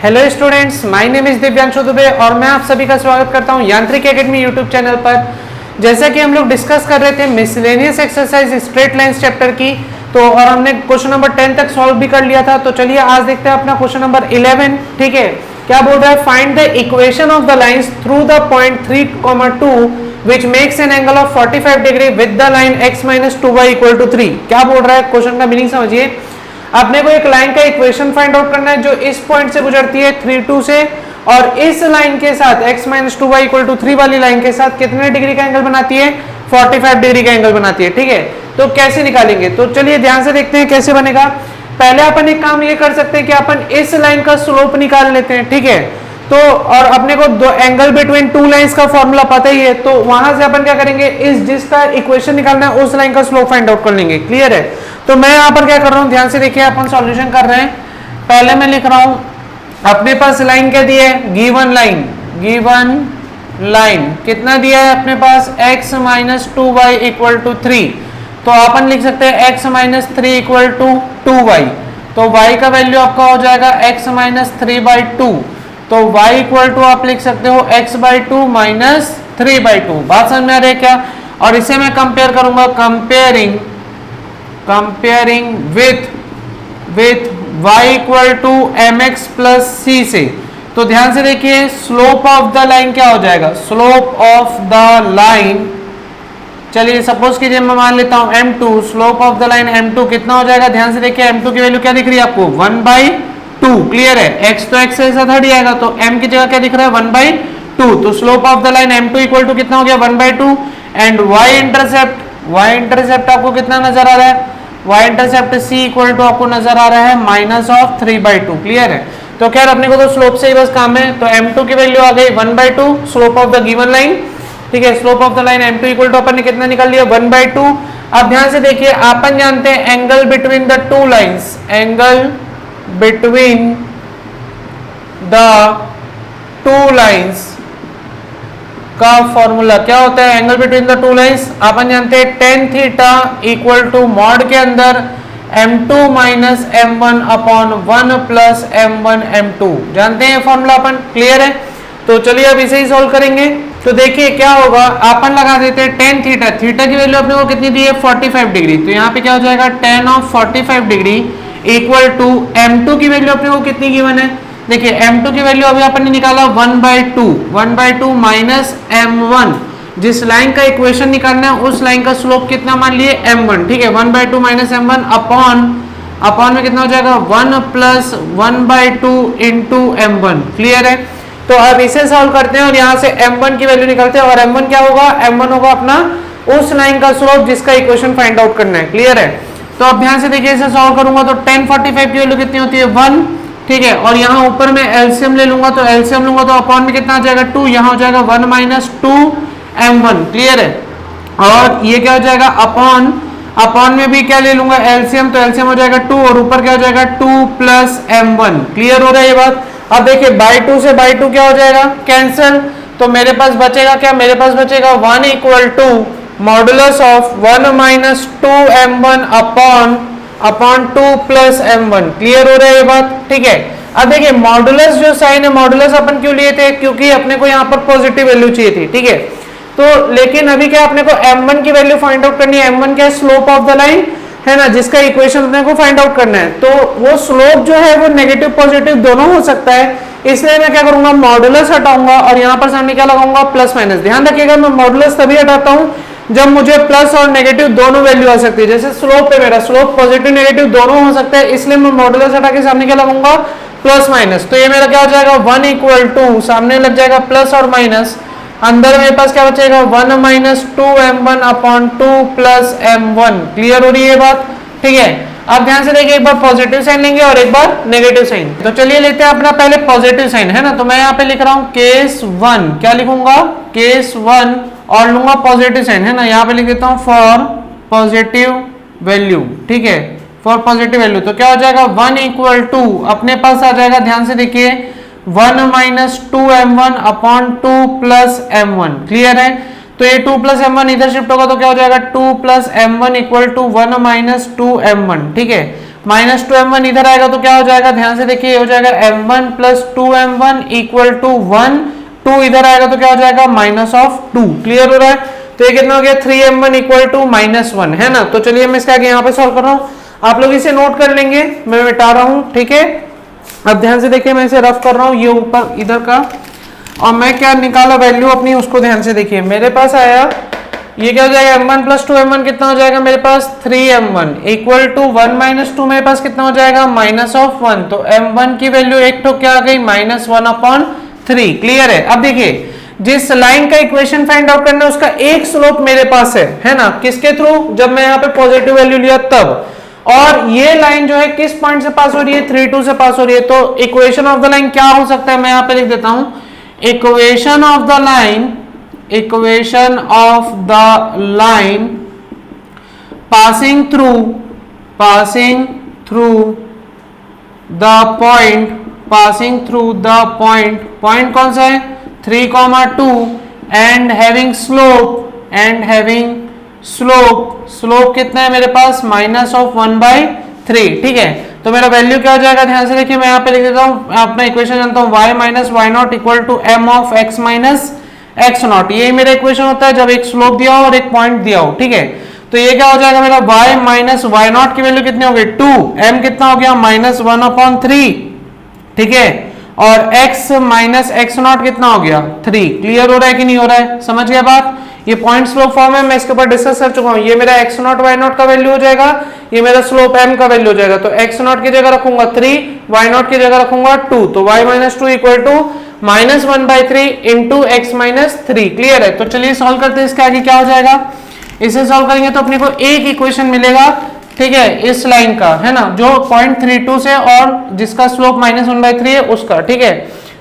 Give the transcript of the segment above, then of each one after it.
Hello students, my name is Divyanshu Dubey और मैं आप सभी का स्वागत करता हूं यांत्रिक एकेडमी यूट्यूब चैनल पर। जैसा कि हम लोग डिस्कस कर रहे थे miscellaneous exercise straight lines chapter की, तो और हमने क्वेश्चन नंबर 10 तक सॉल्व भी कर लिया था। तो चलिए आज देखते हैं अपना क्वेश्चन नंबर 11। ठीक है, क्या बोल रहा है? Find the equation of the lines through the point 3,2 which makes an angle of 45 degree with the line x minus 2y equal to 3। क्या बोल रहा है? क्वेश्चन का मीनिंग समझिए। आपने को एक लाइन का इक्वेशन फाइंड आउट करना है जो इस पॉइंट से गुजरती है 3,2 से, और इस लाइन के साथ x minus 2y equal to 3 वाली लाइन के साथ कितने डिग्री का एंगल बनाती है? 45 डिग्री का एंगल बनाती है। ठीक है, तो कैसे निकालेंगे? तो चलिए ध्यान से देखते हैं कैसे बनेगा। पहले अपन एक काम ये कर सकते हैं कि अपन इस लाइन का स्लोप निकाल लेते हैं। ठीक है, तो और अपने को दो एंगल बिटवीन टू लाइंस का फॉर्मूला पता ही है, तो वहां से अपन क्या करेंगे, इस जिसका इक्वेशन निकालना है उस लाइन का स्लोप फाइंड आउट कर लेंगे। क्लियर है? तो मैं यहाँ पर क्या कर रहा हूँ, ध्यान से देखिए, अपन सॉल्यूशन कर रहे हैं। पहले मैं लिख रहा हूँ, अपने पास लाइन क्या दी है? गिवन लाइन कितना दिया है अपने पास? x minus 2y equal to 3। तो अपन लिख सकते हैं x minus 3 equal to 2y। तो y का वैल्यू आपका हो जाएगा x माइनस 3/2। तो y इक्वल टू आप लिख सकते हो x/2 माइनस 3/2। बात समझ में आ रही है क्या? और इसे मैं कंपेयर करूंगा, comparing with y equal to mx plus c से। तो ध्यान से देखिए, स्लोप ऑफ द लाइन क्या हो जाएगा? स्लोप ऑफ द लाइन, चलिए सपोज कीजिए मैं मान लेता हूं m2, slope of the line m2 कितना हो जाएगा? ध्यान से देखिए, m2 की वैल्यू क्या दिख रही है आपको? 1/2। क्लियर है? x तो x से साथ हट जाएगा, तो m की जगह क्या दिख रहा है? 1/2। तो slope of the line m2 equal to कितना हो गया? 1/2। एंड y इंटरसेप्ट आपको कितना नजर आ रहा है? y intercept c equal to आपको नजर आ रहा है माइनस ऑफ 3/2। क्लियर है? तो खैर अपने को तो स्लोप से ही बस काम है। तो m2 की वैल्यू आ गई 1/2, slope of the given line. ठीक है, slope of the line m2 equal to अपन ने कितना निकाल लिया? 1/2। अब ध्यान से देखिए, अपन जानते हैं angle between the two lines, angle between the two lines का फॉर्मूला क्या होता है? Angle between the two lines अपन जानते हैं tan theta equal to mod के अंदर m2 minus m1 upon 1 plus m1 m2। जानते हैं फॉर्मूला अपन? क्लियर है? तो चलिए अब इसे ही सॉल्व करेंगे। तो देखिए क्या होगा, अपन लगा देते हैं tan थीटा की वैल्यू अपने को कितनी दी है? 45 डिग्री। तो यहाँ पे क्या हो जाएगा? tan of 45 degree equal to m2 की वैल्यू अपने को कितनी गिवन है? देखिए m2 की वैल्यू अभी अपन ने निकाला 1/2 माइनस m1। जिस लाइन का इक्वेशन निकालना है उस लाइन का स्लोप कितना मान लिए? m1। ठीक है, 1/2 माइनस m1 अपॉन में कितना हो जाएगा? 1 प्लस 1/2 इंटू m1। क्लियर है? तो अब इसे सॉल्व करते हैं और यहाँ से m1 की वैल्यू निकालते हैं। और m1 क्या होगा? m1 होगा अपना उस लाइन का स्लोप जिसका इक्वेशन फाइंड आउट करना है। क्लियर है? तो अब ध्यान से देखिए, इसे सॉल्व करूंगा तो tan 45 की वैल्यू कितनी होती है? 1। ठीक है, और यहाँ ऊपर में एलसीएम ले लूंगा, तो एलसीएम लूंगा तो अपॉन में कितना आ जाएगा? 2। यहाँ हो जाएगा 1 माइनस 2 m1। क्लियर है? और ये क्या हो जाएगा? अपॉन में भी क्या ले लूंगा? एलसीएम, तो एलसीएम हो जाएगा 2 और ऊपर क्या हो जाएगा? 2 प्लस m1। क्लियर हो रहा है ये बात? अब देखिए बाई 2 से बाई 2 क्या हो जाएगा? कैंसिल। तो मेरे पास बचेगा क्या? मेरे पास बचेगा 1 equal to modulus of 1 minus 2 m1 upon 2 plus m1। Clear हो रहा है ये बात? ठीक है, अब देखिए मॉडुलस जो साइन है, मॉडुलस अपन क्यों लिए थे? क्योंकि अपने को यहाँ पर पॉजिटिव वैल्यू चाहिए थी। ठीक है, तो लेकिन अभी क्या अपने को m1 की वैल्यू फाइंड आउट करनी है। m1 क्या है? स्लोप ऑफ द लाइन है ना, जिसका इक्वेशन अपने को फाइंड आउट करना है। तो वो स्लोप जो है वो नेगेटिव पॉजिटिव दोनों हो सकता है, इसलिए मैं क्या करूंगा? मॉडुलस हटाऊंगा और यहाँ पर सामने क्या लगाऊंगा? Plus minus. ध्यान रखिएगा, मैं मॉडुलस तभी हटाता हूँ जब मुझे प्लस और नेगेटिव दोनों वैल्यू आ सकती है। जैसे स्लोप पे मेरा स्लोप पॉजिटिव नेगेटिव दोनों हो सकता है, इसलिए मैं मॉडुलस हटा के सामने क्या लगाऊंगा? Plus minus. तो ये मेरा क्या हो जाएगा? 1 इक्वल टू, सामने लग जाएगा प्लस और माइनस, अंदर मेरे पास क्या बचेगा? 1 minus 2 m1 upon 2 plus m1। Clear हो रही है बात? ठीक है, अब ध्यान से देखिए, एक बार पॉजिटिव साइन लेंगे और एक बार नेगेटिव साइन। तो चलिए लेते हैं अपना पहले पॉजिटिव साइन, है ना। तो मैं यहाँ पे लिख रहा हूँ केस 1। क्या लिखूंगा? केस 1 और लूंगा पॉजिटिव साइन, है ना। यहाँ पे लिख देता हूँ फॉर पॉजिटिव वैल्यू। ठीक है, फॉर पॉजिटिव वैल्यू। तो क्या हो जाएगा? 1 इक्वल टू अपने पास आ जाएगा, ध्यान से देखिए, 1 minus 2 m1 upon 2 plus m1। Clear है? तो ये 2 प्लस m1 इधर शिफ्ट होगा तो क्या हो जाएगा? 2 plus m1 equal to 1 minus 2 m1। ठीक है, माइनस 2m1 इधर आएगा तो क्या हो जाएगा, ध्यान से देखिए, हो जाएगा m1 plus 2m1 equal to 1, 2 इधर आएगा तो क्या हो जाएगा माइनस ऑफ 2। क्लियर हो रहा है? तो ये कितना हो गया 3m1 इक्वल टू -1, है ना। तो चलिए मैं इसके आगे यहाँ पे सॉल्व कर रहा हूँ, आप लोग इसे नोट कर लेंगे, मैं मिटा रहा हूँ, ठीक है। अब ध्यान से देखिए, मैं इसे रफ कर रहा हूँ, ये ऊपर इधर का, और मैं क्या निकाला वैल्यू अपनी, उसको ध्यान से देखिए। मेरे पास आया, ये क्या हो जाएगा m1 प्लस 2m1 कितना हो जाएगा मेरे पास 3m1 इक्वल टू 1 माइनस 2 मेरे पास कितना हो जाएगा माइनस ऑफ 1। तो m1 की वैल्यू एक तो क्या आ गई -1/3। क्लियर है? अब देखिए, जिस लाइन का इक्वेशन फाइंड आउट करना है उसका एक स्लोप मेरे पास है ना, किसके थ्रू, जब मैं यहाँ पे पॉजिटिव वैल्यू लिया तब, और ये लाइन जो है किस पॉइंट से पास हो रही है 3 2 से पास हो रही है। तो इक्वेशन ऑफ द लाइन क्या हो सकता है, मैं यहाँ पे लिख देता हूं, equation of the line, equation of the line passing through the point कौन सा है 3,2 and having slope कितना है मेरे पास -1/3। ठीक है, तो मेरा वैल्यू क्या हो जाएगा, ध्यान से देखिए, मैं यहाँ पे लिख देता हूँ, अपना इक्वेशन जानता हूँ, y minus y naught equal to m of x minus x naught. ये मेरा इक्वेशन होता है जब एक स्लोप दिया हो और एक पॉइंट दिया हो। ठीक है, तो ये क्या हो जाएगा मेरा y माइनस वाई नॉट की वैल्यू कितनी हो गई 2, m कितना हो गया -1/3। ठीक है, और x माइनस एक्स नॉट कितना हो गया 3। क्लियर हो रहा है कि नहीं हो रहा है, समझ गया बात? ये पॉइंट स्लोप फॉर्म है, मैं इसके ऊपर डिस्कस कर चुका हूं। ये मेरा एक्स नॉट वाई नॉट का वैल्यू हो जाएगा, ये मेरा स्लोप m का वैल्यू हो जाएगा। तो एक्स नॉट की जगह रखूंगा 3, वाई नॉट की जगह रखूंगा 2, तो y minus 2 equal to -1/3 into x minus 3। Clear है? तो चलिए सॉल्व करते हैं, इसके आगे क्या हो जाएगा, इसे सॉल्व करेंगे तो अपने को एक इक्वेशन मिलेगा, ठीक है, इस लाइन का, है ना, जो 0.32 से और जिसका स्लोप -1/3 है उसका। ठीक है,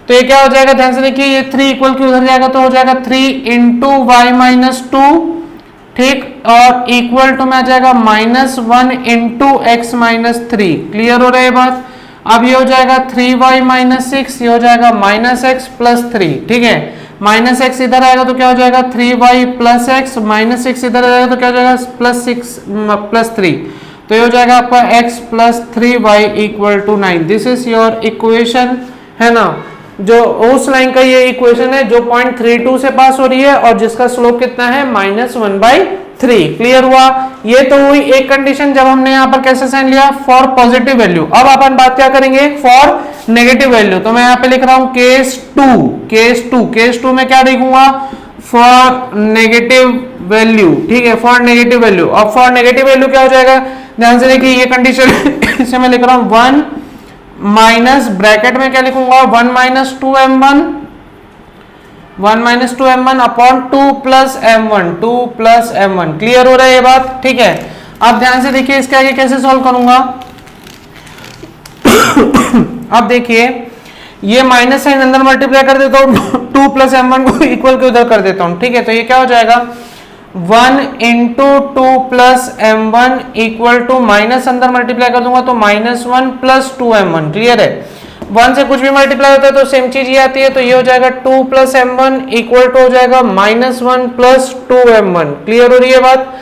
तो ये क्या हो जाएगा, ध्यान से देखिए, ये 3 इक्वल की उधर जाएगा तो हो जाएगा 3 इंटू वाई माइनस 2, ठीक, और इक्वल टू में आ जाएगा -1 इंटू एक्स माइनस 3। क्लियर हो रहा है बात? अब ये हो जाएगा 3y माइनस 6, ये हो जाएगा -x प्लस 3। ठीक है, -x इधर आएगा तो क्या हो जाएगा 3y प्लस x, -6 इधर आएगा तो क्या हो जाएगा +6 प्लस 3, तो ये हो जाएगा आपका x plus 3y equal to 9। This is your equation, है ना, जो उस लाइन का ये इक्वेशन है जो 0.32 से पास हो रही है और जिसका स्लोप कितना है -1/3। क्लियर हुआ? ये तो हुई एक कंडीशन जब हमने यहाँ पर कैसे साइन लिया, फॉर पॉजिटिव वैल्यू। अब अपन बात क्या करेंगे, फॉर नेगेटिव वैल्यू। तो मैं यहाँ पे लिख रहा हूँ केस टू में क्या लिखूंगा, फॉर नेगेटिव वैल्यू। ठीक है, फॉर नेगेटिव वैल्यू। अब फॉर नेगेटिव वैल्यू क्या हो जाएगा, ध्यान से देखिए, ये कंडीशन इसे मैं लिख रहा हूँ 1 माइनस ब्रैकेट में क्या लिखूंगा 1 minus 2m1 upon 2 plus m1। Clear हो रहा है ये बात? ठीक है, अब ध्यान से देखिए, इसके आगे कैसे सॉल्व करूंगा। अब देखिए, ये माइनस साइन अंदर मल्टीप्लाई कर देता हूं, 2 प्लस m1 को इक्वल के उधर कर देता हूं। ठीक है, तो ये क्या हो जाएगा 1 into 2 plus m1 equal to minus अंदर मल्टीप्लाई कर दूंगा तो -1 प्लस 2m1। क्लियर है? 1 से कुछ भी मल्टीप्लाई होता है तो सेम चीज ये आती है, तो ये हो जाएगा 2 प्लस m1 इक्वल टू हो जाएगा -1 प्लस 2m1। क्लियर हो रही है बात?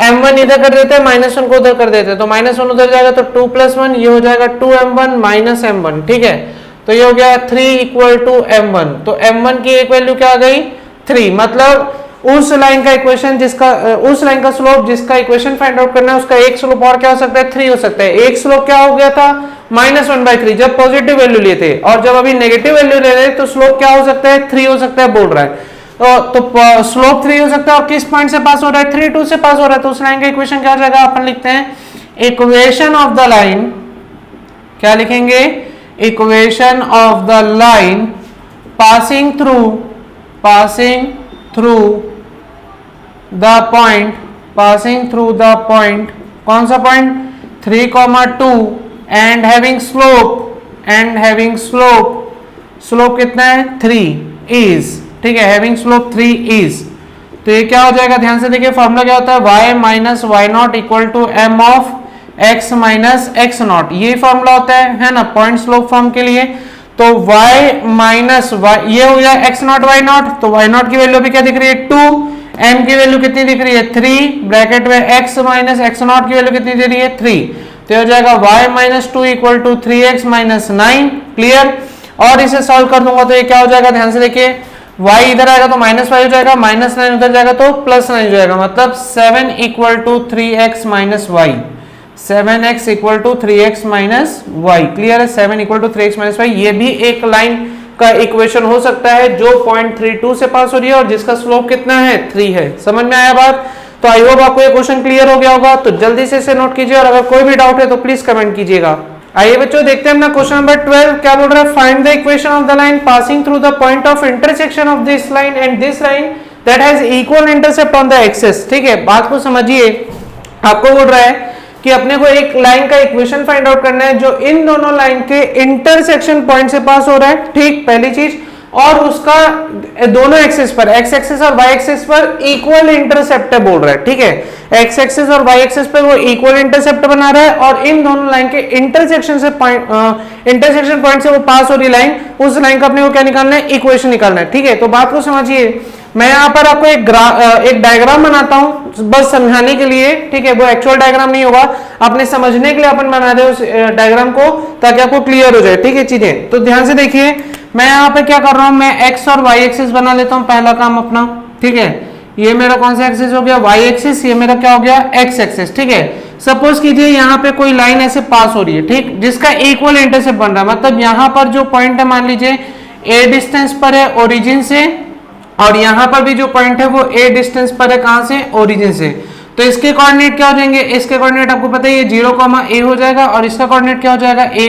m1 इधर कर देते हैं, -1 को उधर कर देते हैं, तो -1 उधर जाएगा तो 2 प्लस 1, ये हो जाएगा 2m1 माइनस m1। ठीक है, तो ये हो गया 3 इक्वल टू m1। तो m1 की एक वैल्यू क्या आ गई 3, मतलब उस लाइन का इक्वेशन जिसका, उस लाइन का स्लोप जिसका इक्वेशन फाइंड आउट करना है उसका एक स्लोप और क्या हो सकता है 3 हो सकता है। एक स्लोप क्या हो गया था -1/3 जब पॉजिटिव वैल्यू लिए थे, और जब अभी नेगेटिव वैल्यू ले रहे हैं तो स्लोप क्या हो सकता है 3 हो सकता है, बोल रहा है। तो स्लोप 3 हो सकता है, और किस पॉइंट से पास हो रहा है 3 2 से पास हो रहा है, तो उस लाइन का इक्वेशन क्या हो जाएगा, अपन लिखते हैं इक्वेशन ऑफ द लाइन, क्या लिखेंगे, equation of the line passing through the point, कौन सा पॉइंट 3,2 एंड हैविंग स्लोप कितना है 3 इज। ठीक है, हैविंग स्लोप 3 इज। तो ये क्या हो जाएगा, ध्यान से देखिए, फॉर्मूला क्या होता है y minus y naught equal to m of x minus x naught. ये फॉर्मूला होता है ना, पॉइंट स्लोप फॉर्म के लिए। तो y माइनस वाई, ये हो गया x नॉट वाई नॉट, तो y नॉट की वैल्यू भी क्या दिख रही है 2, m की वैल्यू कितनी दिख रही है 3, ब्रैकेट में x माइनस एक्स नॉट की वैल्यू कितनी दे रही है 3, तो हो जाएगा y minus 2 equal to 3x minus 9। Clear. और इसे सॉल्व कर दूंगा तो ये क्या हो जाएगा, ध्यान से देखिए, y इधर आएगा तो माइनस वाई हो जाएगा, माइनस 9 उधर जाएगा तो प्लस 9 हो जाएगा, मतलब 7 equal to 3x minus y, 7x equal to 3x minus y. Clear है, 7 equal to 3x minus Y, ये भी एक लाइन का इक्वेशन हो सकता है जो 0.32 से पास हो रही है और जिसका स्लोप कितना है, 3 है। समझ में आया बात? तो आई होप आपको ये क्वेश्चन क्लियर हो गया होगा। तो जल्दी से इसे नोट कीजिए और अगर कोई भी डाउट है तो प्लीज कमेंट कीजिएगा। आइए बच्चों देखते हैं अपना क्वेश्चन नंबर 12 क्या बोल रहा है, find the equation of the line passing through the point of intersection of this line and this line that has equal intercept on the axis. ठीक है, बात को समझिए। आपको बोल रहा है कि अपने को एक लाइन का इक्वेशन फाइंड आउट करना है जो इन दोनों लाइन के इंटरसेक्शन पॉइंट से पास हो रहा है। ठीक, पहली चीज, और उसका दोनों एक्सिस पर, एक्स एक्सिस और वाई एक्सिस पर इक्वल इंटरसेप्ट बोल रहा है। ठीक है, एक्स एक्सिस और वाई एक्सिस पर वो इक्वल इंटरसेप्ट बना रहा है और इन दोनों लाइन के इंटरसेक्शन से इंटरसेक्शन पॉइंट से वो पास हो रही लाइन, उस लाइन का अपने को क्या निकालना है, इक्वेशन निकालना है। ठीक है, तो बात को समझिए। मैं यहाँ पर आपको एक डायग्राम बनाता हूं बस समझाने के लिए। ठीक है, वो एक्चुअल डायग्राम नहीं होगा, अपने समझने के लिए अपन बना रहे उस डायग्राम को ताकि आपको क्लियर हो जाए। ठीक है चीजें, तो ध्यान से देखिए। मैं यहाँ पे क्या कर रहा हूं, मैं एक्स और वाई एक्सिस बना लेता हूं, पहला काम अपना। ठीक है, ये मेरा कौन सा एक्सिस हो गया, वाई एक्सिस, ये मेरा क्या हो गया, एक्स एक्सिस। ठीक है, सपोज कीजिए यहाँ पे कोई लाइन ऐसे पास हो रही है, ठीक, जिसका इक्वल इंटरसेप्ट बन रहा है, मतलब यहाँ पर जो पॉइंट है मान लीजिए ए डिस्टेंस पर है ओरिजिन से, और यहाँ पर भी जो पॉइंट है वो ए डिस्टेंस पर है, कहां से, ओरिजिन से। तो इसके कोऑर्डिनेट क्या हो जाएंगे, इसके कोऑर्डिनेट आपको पता है ये 0, a हो जाएगा और इसका कोऑर्डिनेट क्या हो जाएगा, a,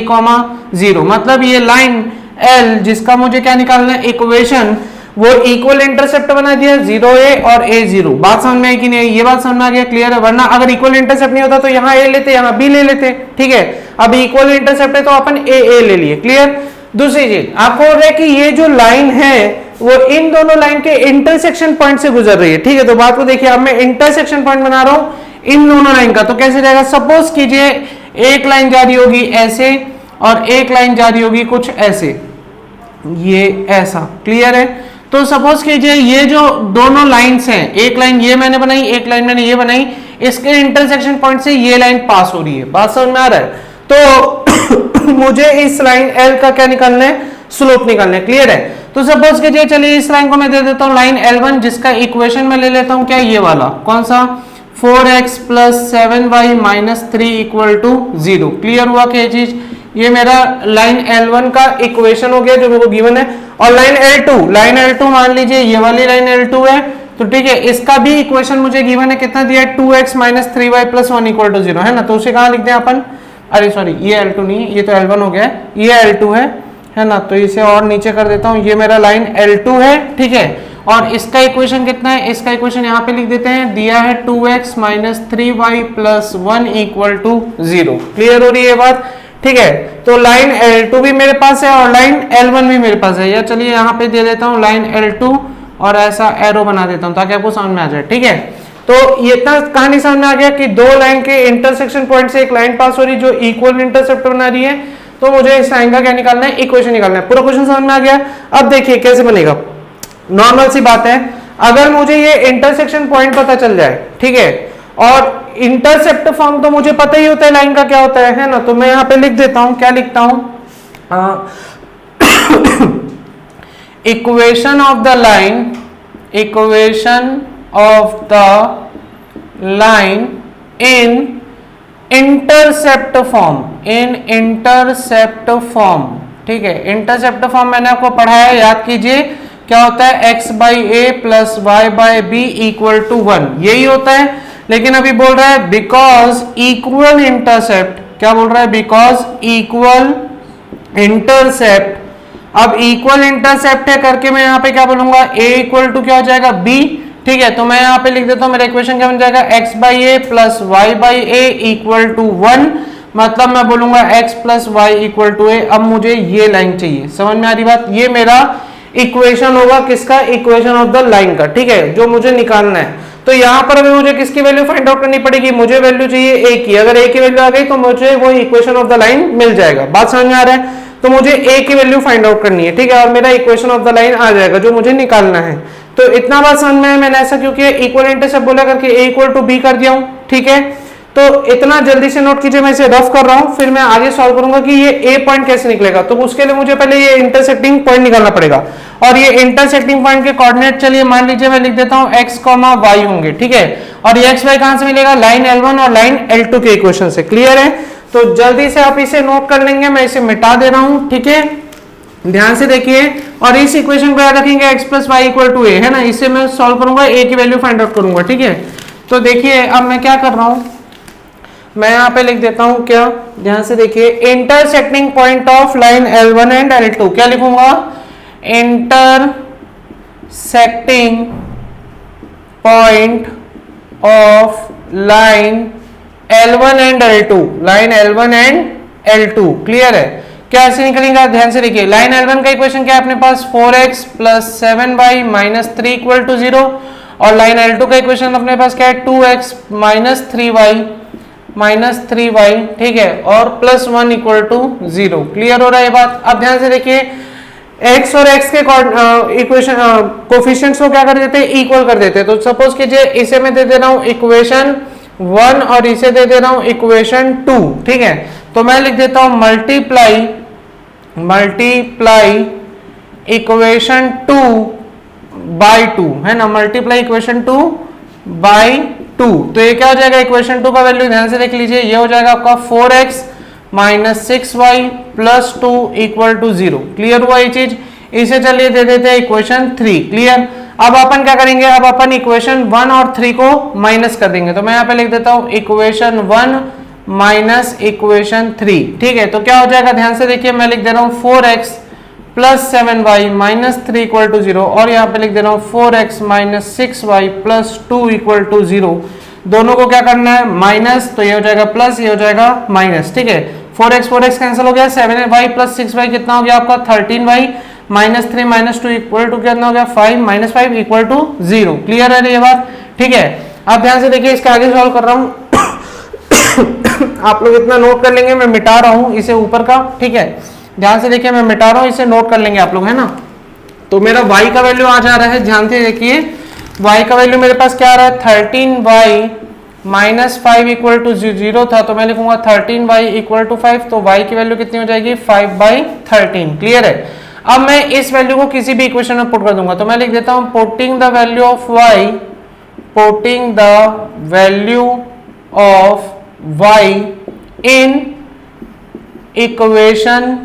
0। मतलब ये लाइन L जिसका मुझे क्या निकालना है, इक्वेशन, वो इक्वल इंटरसेप्ट बना दिया 0a और a 0। बात समझ में आई कि नहीं, ये बात समझ में आ गया, क्लियर है। वरना अगर इक्वल इंटरसेप्ट नहीं होता तो यहाँ a लेते, यहाँ b ले लेते। ठीक है, अब इक्वल इंटरसेप्ट है तो अपन a ले लिए। क्लियर। दूसरी चीज आपको बोल रहा है कि ये जो लाइन है वो इन दोनों लाइन के इंटरसेक्शन पॉइंट से गुजर रही है। ठीक है, तो बात को देखिए, अब मैं इंटरसेक्शन पॉइंट बना रहा हूं इन दोनों लाइन का, तो कैसे जाएगा, सपोज कीजिए एक लाइन जा रही होगी ऐसे और एक लाइन जा रही होगी कुछ ऐसे, ये ऐसा। क्लियर है। तो सपोज कीजिए ये जो दोनों लाइंस हैं, एक लाइन ये मैंने बनाई, एक लाइन मैंने ये बनाई, इसके इंटरसेक्शन पॉइंट से ये लाइन पास हो रही है। बात समझ में आ रहा है? तो मुझे इस लाइन L का क्या निकालना है, स्लोप निकालना है। क्लियर है। तो सपोज कीजिए, चलिए इस लाइन को मैं दे देता हूं लाइन L1, जिसका इक्वेशन में ले लेता हूं क्या, ये वाला कौन सा, 4x plus 7y minus 3 equal to 0। Clear हुआ क्या चीज, ये मेरा लाइन L1 का इक्वेशन हो गया जो मेरे को गिवन है। और लाइन L2 मान लीजिए ये वाली लाइन L2 है, तो ठीक है, इसका भी इक्वेशन मुझे गिवन है, कितना दिया है, 2x minus 3y plus 1 equal to 0 है ना। तो उसे कहाँ लिखते हैं अपन, अरे सॉरी, ये L2 नहीं है, ये तो L1 हो गया है, ये L2 है ना। तो इसे और नीचे कर देता हूं, ये मेरा लाइन L2 है। ठीक है, और इसका इक्वेशन कितना है, इसका इक्वेशन यहाँ पे लिख देते हैं, दिया है 2x minus 3y plus 1 equal to 0। Clear हो रही है बात? ठीक है, तो लाइन L2 भी मेरे पास है और लाइन L1 भी मेरे पास है। या चलिए यहाँ पे दे देता हूँ लाइन L2 और ऐसा एरो बना देता हूँ ताकि आपको समझ में आ जाए। ठीक है, तो ये इतना कहानी समझ में आ गया कि दो लाइन के इंटरसेक्शन पॉइंट से एक लाइन पास हो रही है जो इक्वल इंटरसेप्ट बना रही है, तो मुझे इस लाइन का क्या निकालना है, इक्वेशन निकालना है। पूरा क्वेश्चन समझ में आ गया। अब देखिए कैसे बनेगा, नॉर्मल सी बात है, अगर मुझे ये इंटरसेक्शन पॉइंट पता चल जाए, ठीक है, और इंटरसेप्ट फॉर्म तो मुझे पता ही होता है लाइन का क्या होता है ना। तो मैं यहाँ पे लिख देता हूं, क्या लिखता हूं, equation of the line, equation of the line in intercept form, in intercept form. ठीक है, इंटरसेप्ट फॉर्म मैंने आपको पढ़ाया है, याद कीजिए, क्या होता है, x by a plus y by b equal to 1, यही होता है। लेकिन अभी बोल रहा है बिकॉज इक्वल इंटरसेप्ट, क्या बोल रहा है, बिकॉज इक्वल इंटरसेप्ट। अब इक्वल इंटरसेप्ट है करके मैं यहाँ पे क्या बोलूंगा, a इक्वल टू क्या हो जाएगा, b। ठीक है, तो मैं यहाँ पे लिख देता हूँ, मेरा इक्वेशन क्या बन जाएगा, x by a plus y by a equal to 1, मतलब मैं बोलूंगा x plus y equal to a. अब मुझे ये लाइन चाहिए, समझ में आ रही बात, ये मेरा इक्वेशन होगा किसका, इक्वेशन ऑफ द लाइन का। ठीक है, जो मुझे निकालना है। तो यहाँ पर अभी मुझे किसकी वैल्यू फाइंड आउट करनी पड़ेगी, मुझे वैल्यू चाहिए a की। अगर a की वैल्यू आ गई तो मुझे वो इक्वेशन ऑफ द लाइन मिल जाएगा। बात समझ में आ रहा है? तो मुझे a की वैल्यू फाइंड आउट करनी है। ठीक है, और मेरा इक्वेशन ऑफ द लाइन आ जाएगा जो मुझे निकालना है। तो इतना बात समझ में है, मैंने ऐसा क्यों किया, इक्वल इंटरसेप्ट बोला करके a इक्वल टू b कर दिया हूं। ठीक है, तो इतना जल्दी से नोट कीजिए, मैं इसे रफ कर रहा हूं, फिर मैं आगे सॉल्व करूंगा कि ये ए पॉइंट कैसे निकलेगा। तो उसके लिए मुझे पहले ये इंटरसेक्टिंग पॉइंट निकालना पड़ेगा, और ये इंटरसेक्टिंग पॉइंट के कोऑर्डिनेट चलिए मान लीजिए मैं लिख देता हूं x, y होंगे, ठीक है। और ये x y कहां से मिलेगा, लाइन L1 और लाइन L2 के इक्वेशन से। क्लियर है, तो जल्दी से आप इसे नोट कर लेंगे, मैं इसे मिटा दे रहा हूं, ठीक है। ध्यान से देखिए, और इस इक्वेशन को याद रखेंगे x plus y equal to a, है ना। इसे मैं सॉल्व करूंगा, a की वैल्यू फाइंड आउट करूंगा, ठीक है। तो देखिए अब मैं क्या कर रहा हूं, मैं यहाँ पे लिख देता हूं क्या, ध्यान से देखिए, intersecting point of line L1 and L2, क्या लिखूंगा, intersecting point of line L1 and L2, line L1 and L2। Clear है, क्या ऐसे निकलेगा, ध्यान से देखिए, लाइन L1 का इक्वेशन क्या है अपने पास, 4x plus 7y minus 3 equal to 0, और लाइन L2 का इक्वेशन अपने पास क्या है, 2x माइनस 3y, ठीक है, और प्लस 1 इक्वल टू 0। क्लियर हो रहा है ये बात। अब ध्यान से देखिए, x और x के इक्वेशन कोफिशिएंट्स को क्या कर देते हैं, इक्वल कर देते हैं। तो सपोज कीजिए इसे मैं दे दे रहा हूं इक्वेशन 1 और इसे दे दे रहा हूं इक्वेशन 2, ठीक है। तो मैं लिख देता हूं मल्टीप्लाई इक्वेशन 2 बाई 2, है ना, मल्टीप्लाई इक्वेशन 2 बाई 2। तो ये क्या हो जाएगा, इक्वेशन 2 का वैल्यू ध्यान से देख लीजिए, ये हो जाएगा आपका 4x minus 6y plus 2 equal to 0। Clear हुआ ये चीज। इसे चलिए दे देते हैं इक्वेशन 3। क्लियर। अब अपन क्या करेंगे, अब अपन इक्वेशन 1 और 3 को माइनस कर देंगे। तो मैं यहाँ पे लिख देता हूं इक्वेशन 1 माइनस इक्वेशन 3, ठीक है। तो क्या हो जाएगा, ध्यान से देखिए, मैं लिख दे रहा हूं 4x plus 7y minus 3 equal to 0, और यहाँ पे लिख दे रहा हूँ 4x minus 6y plus 2 equal to 0। दोनों को क्या करना है, माइनस, तो ये हो जाएगा प्लस, ये हो जाएगा माइनस, ठीक है। 4x कैंसिल हो गया, 7y प्लस 6y कितना हो गया आपका 13y, minus 3 minus 2 equal to कितना हो गया 5, माइनस 5 इक्वल टू 0। क्लियर है ये बात, ठीक है। अब ध्यान से देखिए, इसका आगे सॉल्व कर रहा हूँ आप लोग इतना नोट कर लेंगे, मैं मिटा रहा हूँ इसे ऊपर का, ठीक है। ध्यान से देखिए, मैं मिटा रहा हूँ, इसे नोट कर लेंगे आप लोग, है ना। तो मेरा y का वैल्यू आ जा रहा है, ध्यान से देखिए, y का वैल्यू मेरे पास क्या आ रहा है, 13y माइनस 5 इक्वल टू 0 था, तो मैं लिखूंगा 13y इक्वल टू 5। तो y की वैल्यू कितनी हो जाएगी, 5/13। क्लियर है। अब मैं इस वैल्यू को किसी भी इक्वेशन में पुट कर दूंगा। तो मैं लिख देता हूं putting the value of y in equation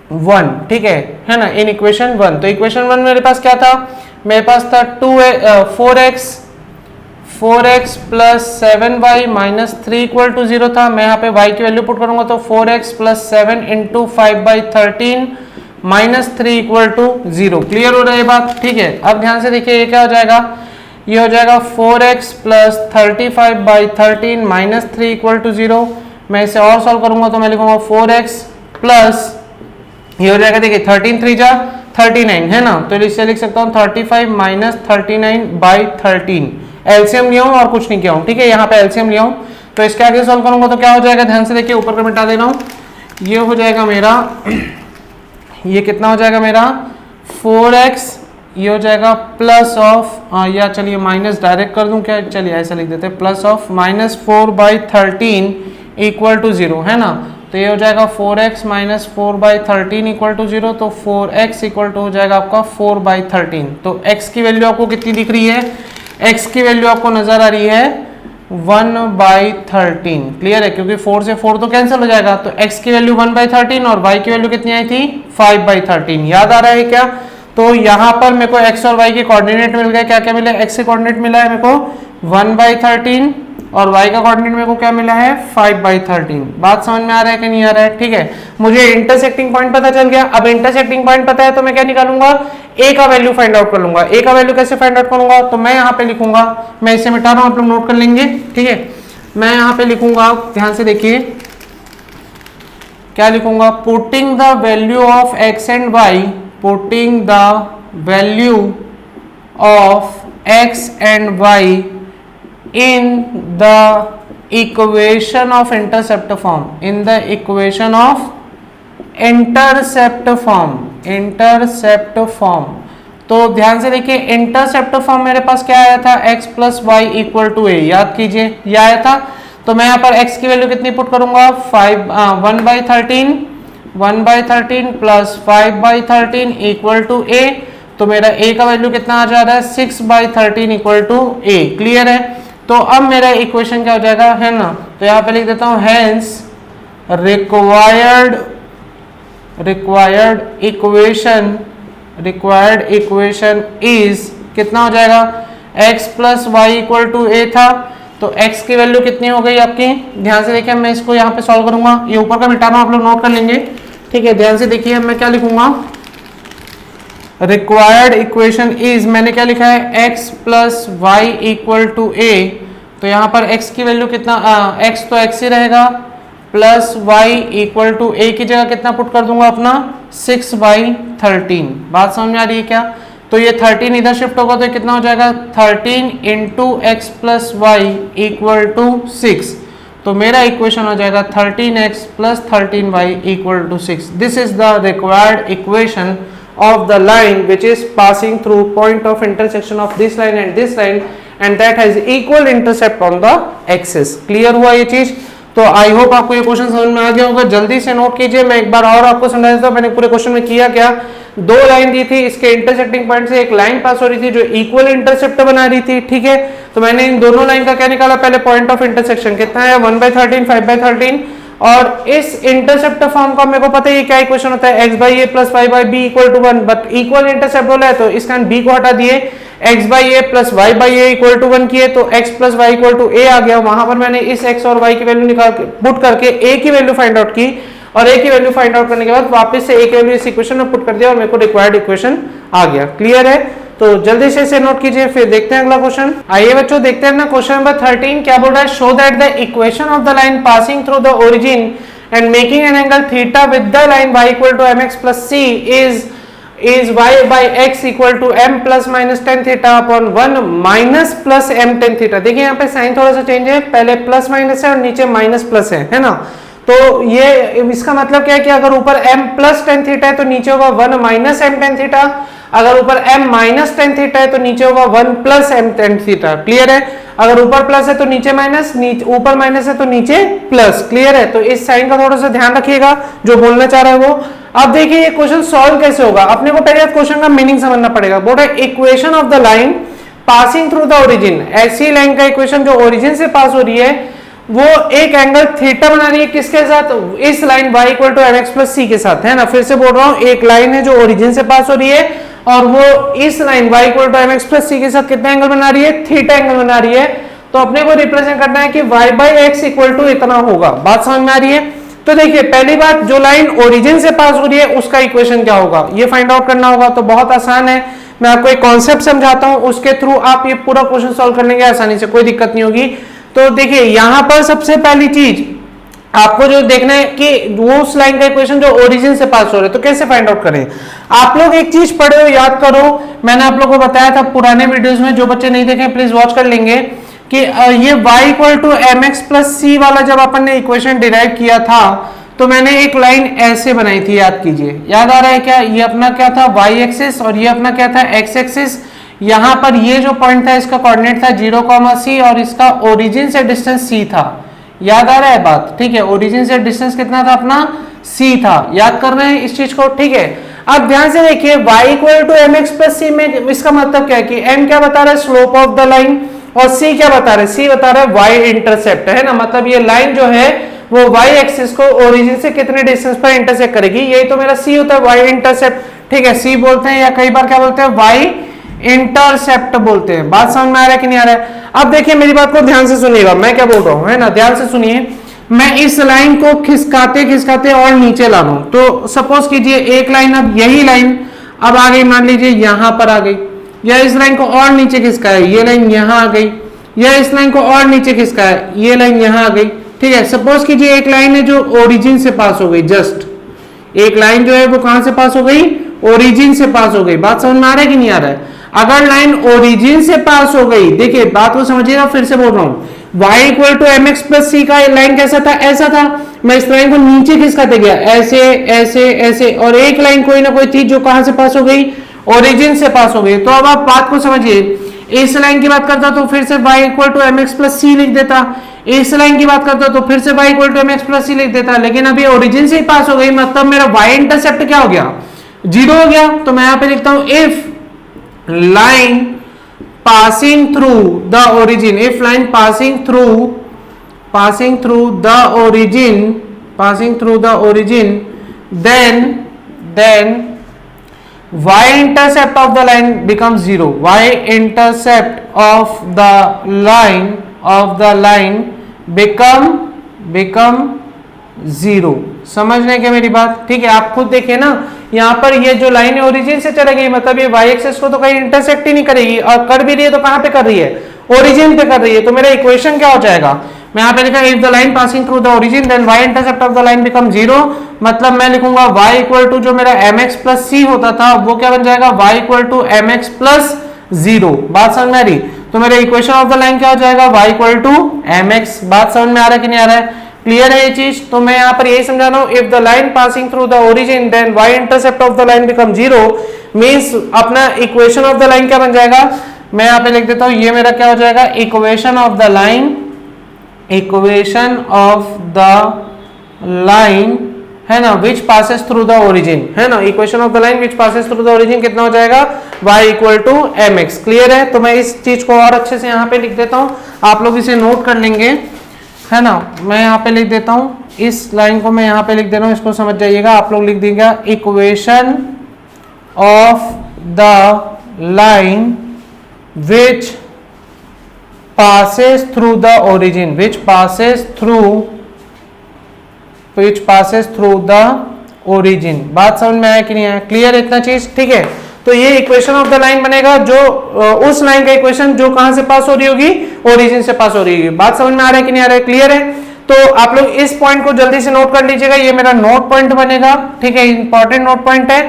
1, ठीक है ना, इन इक्वेशन 1। तो इक्वेशन 1 मेरे पास क्या था, मेरे पास था 4x plus 7y minus 3 equal to 0 था। मैं यहाँ पे y की वैल्यू पुट करूंगा, तो 4x plus 7 into 5/13 minus 3 equal to 0। Clear हो रहा है ये बात, ठीक है। अब ध्यान से देखिए, ये क्या हो जाएगा, ये हो जाएगा 4x plus 35/13 minus 3 equal to 0। मैं इसे और सॉल्व करूंगा, तो मैं लिखूंगा 4x प्लस, ये हो जाएगा, देखिए 13 3 जा 39, है ना। तो इसे लिख सकता हूँ 35 माइनस 39/13। एलसीएम लिया हूं और कुछ नहीं किया हूं, ठीक है। यहाँ पे एलसीएम लिया हूं, तो इसके आगे सॉल्व करूंगा तो क्या हो जाएगा, ध्यान से देखिए, ऊपर का मिटा दे रहा हूं, ये हो जाएगा मेरा, ये कितना हो जाएगा मेरा 4x, ये हो जाएगा प्लस ऑफ, या चलिए माइनस डायरेक्ट कर दूं क्या, चलिए ऐसा लिख देते हैं, plus of minus 4/13 equal to 0, है ना। तो ये हो जाएगा 4x माइनस 4/13 इक्वल टू 0। तो 4x इक्वल टू हो जाएगा आपका 4/13। तो x की वैल्यू आपको कितनी दिख रही है, x की वैल्यू आपको नजर आ रही है 1/13। क्लियर है, क्योंकि 4 से 4 तो कैंसिल हो जाएगा। तो x की वैल्यू 1/13 और y की वैल्यू कितनी आई थी 5/13। याद आ रहा है क्या। तो यहाँ पर मेरे को x और y के कोऑर्डिनेट मिल गए। क्या क्या मिला, x के कोऑर्डिनेट मिला है मेरे को 1/13 और y का कोऑर्डिनेट मेरे को क्या मिला है 5/13। बात समझ में आ रहा है कि नहीं आ रहा है, ठीक है। मुझे इंटरसेक्टिंग पॉइंट पता चल गया। अब इंटरसेक्टिंग पॉइंट पता है तो मैं क्या निकालूंगा, a का वैल्यू फाइंड आउट कर लूंगा। a का वैल्यू कैसे फाइंड आउट करूंगा, तो मैं यहाँ पे लिखूंगा, मैं इसे मिटा रहा हूँ, आप लोग नोट कर लेंगे, ठीक है। मैं यहाँ पे लिखूंगा, ध्यान से देखिए क्या लिखूंगा, putting the value of x and y, putting the value of x and y in the equation of intercept form, in the equation of intercept form। तो ध्यान से देखिए, इंटरसेप्ट फॉर्म मेरे पास क्या आया था, x plus y equal to a, याद कीजिए ये आया था। तो मैं यहाँ पर x की वैल्यू कितनी पुट करूंगा 1/13 प्लस 5/13 इक्वल टू a। तो मेरा a का वैल्यू कितना आ जा रहा है 6/13 इक्वल टू a। क्लियर है। तो अब मेरा इक्वेशन क्या हो जाएगा, है ना, तो यहाँ पे लिख देता हूँ हेंस रिक्वायर्ड इक्वेशन इज कितना हो जाएगा x plus y equal to a था। तो x की वैल्यू कितनी हो गई आपकी, ध्यान से देखिए, मैं इसको यहाँ पे सॉल्व करूंगा, ये ऊपर का मिटाना आप लोग नोट कर लेंगे, ठीक है। ध्यान से देखिए मैं क्या लिखूंगा, रिक्वायर्ड इक्वेशन इज, मैंने क्या लिखा है x plus y equal to a। तो यहाँ पर x की वैल्यू कितना, x तो x ही रहेगा, plus y equal to a की जगह कितना पुट कर दूंगा अपना 6/13। बात समझ में आ रही है क्या। तो ये 13 इधर शिफ्ट होगा तो कितना हो जाएगा 13 into x plus y equal to 6। तो मेरा इक्वेशन हो जाएगा 13x plus 13y equal to 6। This is the required equation of the line which is passing through point of intersection of this line and that has equal intercept on the axis। Clear हुआ ये चीज। तो I hope आपको ये question समझ में आ गया होगा। जल्दी से नोट कीजिए, मैं एक बार और आपको समझा देता हूं। मैंने पूरे क्वेश्चन में किया क्या, दो लाइन दी थी, इसके इंटरसेक्टिंग पॉइंट से एक लाइन पास हो रही थी जो इक्वल इंटरसेप्ट बना रही थी, ठीक है। तो मैंने इन दोनों लाइन का क्या निकाला, पहले पॉइंट ऑफ इंटरसेक्शन कितना है 1/13 5/13, और इस इंटरसेप्ट फॉर्म का मेरे को पता है क्या इक्वेशन होता है x by a plus y by b equal to 1, but equal intercept बोला है तो इसका b को हटा दिए, x by a plus y by a equal to 1 किए तो x plus y equal to a आ गया। वहां पर मैंने इस x और y की वैल्यू निकाल के पुट करके a की वैल्यू फाइंड आउट की, और a की वैल्यू फाइंड आउट करने के बाद वापस से a की वैल्यू इस इक्वेशन में पुट कर दिया और मेरे को रिक्वायर्ड इक्वेशन आ गया। क्लियर है। तो जल्दी से इसे नोट कीजिए, फिर देखते हैं अगला क्वेश्चन। आइए बच्चों देखते हैं ना क्वेश्चन नंबर 13 क्या बोल रहा है, show that the equation of the line passing through the origin and making an angle theta with the line y equal to mx plus c is y by x equal to m plus minus tan theta upon 1 minus plus m tan theta। देखिए यहाँ पे sign थोड़ा सा change है, पहले plus minus है और नीचे माइनस प्लस है ना। तो ये इसका मतलब क्या है कि अगर ऊपर m प्लस टेन थीटा है तो नीचे होगा 1 माइनस m tan थीटा, अगर ऊपर m माइनस टेन थीटा है तो नीचे होगा 1 plus m tan theta. Clear है। अगर ऊपर प्लस है तो नीचे माइनस, ऊपर माइनस है तो नीचे प्लस। क्लियर है। तो इस साइन का थोड़ा सा ध्यान रखिएगा जो बोलना चाह रहा है वो। अब देखिए ये क्वेश्चन सॉल्व कैसे होगा, अपने को पहले क्वेश्चन का मीनिंग समझना पड़ेगा। बोल रहा है equation of the line passing through the origin, ऐसी लाइन का इक्वेशन जो ओरिजिन से पास हो रही है वो एक एंगल थीटा बना रही है, किसके साथ, इस line y equal to mx plus c के साथ, है ना। फिर से बोल रहा हूं, एक लाइन है जो ओरिजिन से पास हो रही है और वो इस line y equal to mx plus c के साथ कितना एंगल बना रही है, थीटा एंगल बना रही है। तो अपने को रिप्रेजेंट करना है कि y by x equal to इतना होगा। बात समझ में आ रही है। तो देखिए पहली बात, जो लाइन ओरिजिन से पास हो रही है उसका इक्वेशन क्या होगा ये फाइंड आउट करना होगा। तो बहुत आसान है, मैं आपको एक कॉन्सेप्ट समझाता हूं, उसके थ्रू आप ये पूरा क्वेश्चन सॉल्व कर लेंगे आसानी से, कोई दिक्कत नहीं होगी। तो देखिए यहां पर सबसे पहली चीज आपको जो देखना है कि वो उस लाइन का इक्वेशन जो ओरिजिन से पास हो रहा है, तो कैसे फाइंड आउट करें। आप लोग एक चीज पढ़े हो, याद करो, मैंने आप लोगों को बताया था पुराने वीडियोस में, जो बच्चे नहीं देखे प्लीज वॉच कर लेंगे, कि ये y equal to m x plus c वाला जब अपन ने इक्वेशन डिराइव किया था तो मैंने एक लाइन ऐसे बनाई थी, याद कीजिए, याद आ रहा है क्या। ये अपना क्या था y एक्सिस और ये अपना क्या था x एक्सिस। यहाँ पर ये जो पॉइंट था इसका कोऑर्डिनेट था 0,c और इसका ओरिजिन से डिस्टेंस c था। याद आ रहा है बात, ठीक है। ओरिजिन से डिस्टेंस कितना था अपना c था, याद कर रहे हैं इस चीज को, ठीक है। अब ध्यान से देखिए y equal to m x plus c में इसका मतलब क्या है कि m क्या बता रहा है, स्लोप ऑफ द लाइन, और c क्या बता रहा है, c बता रहा है y इंटरसेप्ट, है ना। मतलब ये लाइन जो है वो y एक्सिस को ओरिजिन से कितने डिस्टेंस पर इंटरसेक्ट करेगी, यही तो मेरा c होता है, y इंटरसेप्ट, ठीक है। c बोलते हैं या कई बार क्या बोलते हैं, y इंटरसेप्ट बोलते हैं। बात समझ में आ रहा है कि नहीं आ रहा है। अब देखिए मेरी बात को ध्यान से सुनिएगा, मैं क्या बोल रहा हूं, है ना, ध्यान से सुनिए। मैं इस लाइन को खिसकाते खिसकाते और नीचे ला रहा हूं। तो सपोज कीजिए एक लाइन, अब यही लाइन अब आ गई, मान लीजिए यहां पर आ गई, या इस लाइन को और नीचे खिसकाया, ये लाइन यहां आ गई, या इस लाइन को और नीचे खिसकाया, ये लाइन यहां आ गई, ठीक है। सपोज कीजिए एक लाइन है जो ओरिजिन से पास हो गई, जस्ट एक लाइन जो है वो कहां से पास हो गई, ओरिजिन से पास हो गई। बात समझ में आ रहा है कि नहीं आ रहा है। अगर लाइन ओरिजिन से पास हो गई, देखिए बात को समझिएगा, फिर से बोल रहा हूं, y equal to m x plus c का लाइन कैसा था, ऐसा था। मैं इस लाइन को नीचे खिसकाते गया, ऐसे ऐसे ऐसे, और एक लाइन कोई ना कोई थी जो कहां से पास हो गई, ओरिजिन से पास हो गई। तो अब आप बात को समझिए, इस लाइन की बात करता तो फिर से y equal to m x plus c लिख देता, इस लाइन की बात करता तो फिर से y equal to mx plus c लिख देता, लेकिन अभी ओरिजिन से ही पास हो गई, मतलब मेरा y इंटरसेप्ट क्या हो गया, 0 हो गया। तो मैं यहां पे लिखता हूं if line passing through the origin, if line passing through the origin then y intercept of the line becomes 0, y intercept of the line become 0। समझने के मेरी बात, ठीक है। आप खुद देखिए ना, यहाँ पर ये जो लाइन है ओरिजिन से चले गई, मतलब ये y एक्सिस को तो कहीं इंटरसेक्ट ही नहीं करेगी, और कर भी रही है तो कहां पे कर रही है, ओरिजिन पे कर रही है। तो मेरा इक्वेशन क्या हो जाएगा, मैं यहाँ पे लिखा if the line passing through the origin then y intercept of the line become 0, मतलब मैं लिखूंगा y इक्वल टू जो मेरा mx प्लस c होता था वो क्या बन जाएगा, y equal to mx plus 0। बात समझ में आ रही, तो मेरा इक्वेशन ऑफ द लाइन क्या हो जाएगा, y इक्वल टू mx। बात समझ में आ रहा है कि नहीं आ रहा है, क्लियर है ये चीज। तो मैं यहाँ पर यही समझा रहा हूँ, if the line passing through the origin then y intercept of the line become 0 means अपना इक्वेशन ऑफ द लाइन क्या बन जाएगा, मैं यहाँ पे लिख देता हूँ, ये मेरा क्या हो जाएगा, इक्वेशन ऑफ द लाइन है ना which passes through the origin, है ना, equation of the line which passes through the origin कितना हो जाएगा, y equal to mx। Clear है। तो मैं इस चीज को और अच्छे से यहाँ पे लिख देता हूँ, आप लोग इसे नोट कर लेंगे, है ना। मैं यहाँ पे लिख देता हूँ, इस लाइन को मैं यहाँ पे लिख दे रहा हूँ, इसको समझ जाइएगा। आप लोग लिख दीजिएगा equation of the line which passes through the origin, which passes through the origin। बात समझ में आया कि नहीं आया, क्लियर है इतना चीज, ठीक है। तो ये इक्वेशन ऑफ द लाइन बनेगा, जो उस लाइन का इक्वेशन जो कहां से पास हो रही होगी, ओरिजिन से पास हो रही होगी। बात समझ में आ रहा है कि नहीं आ रहा है, क्लियर है। तो आप लोग इस पॉइंट को जल्दी से नोट कर लीजिएगा, ये मेरा नोट पॉइंट बनेगा, ठीक है, इंपॉर्टेंट नोट पॉइंट है,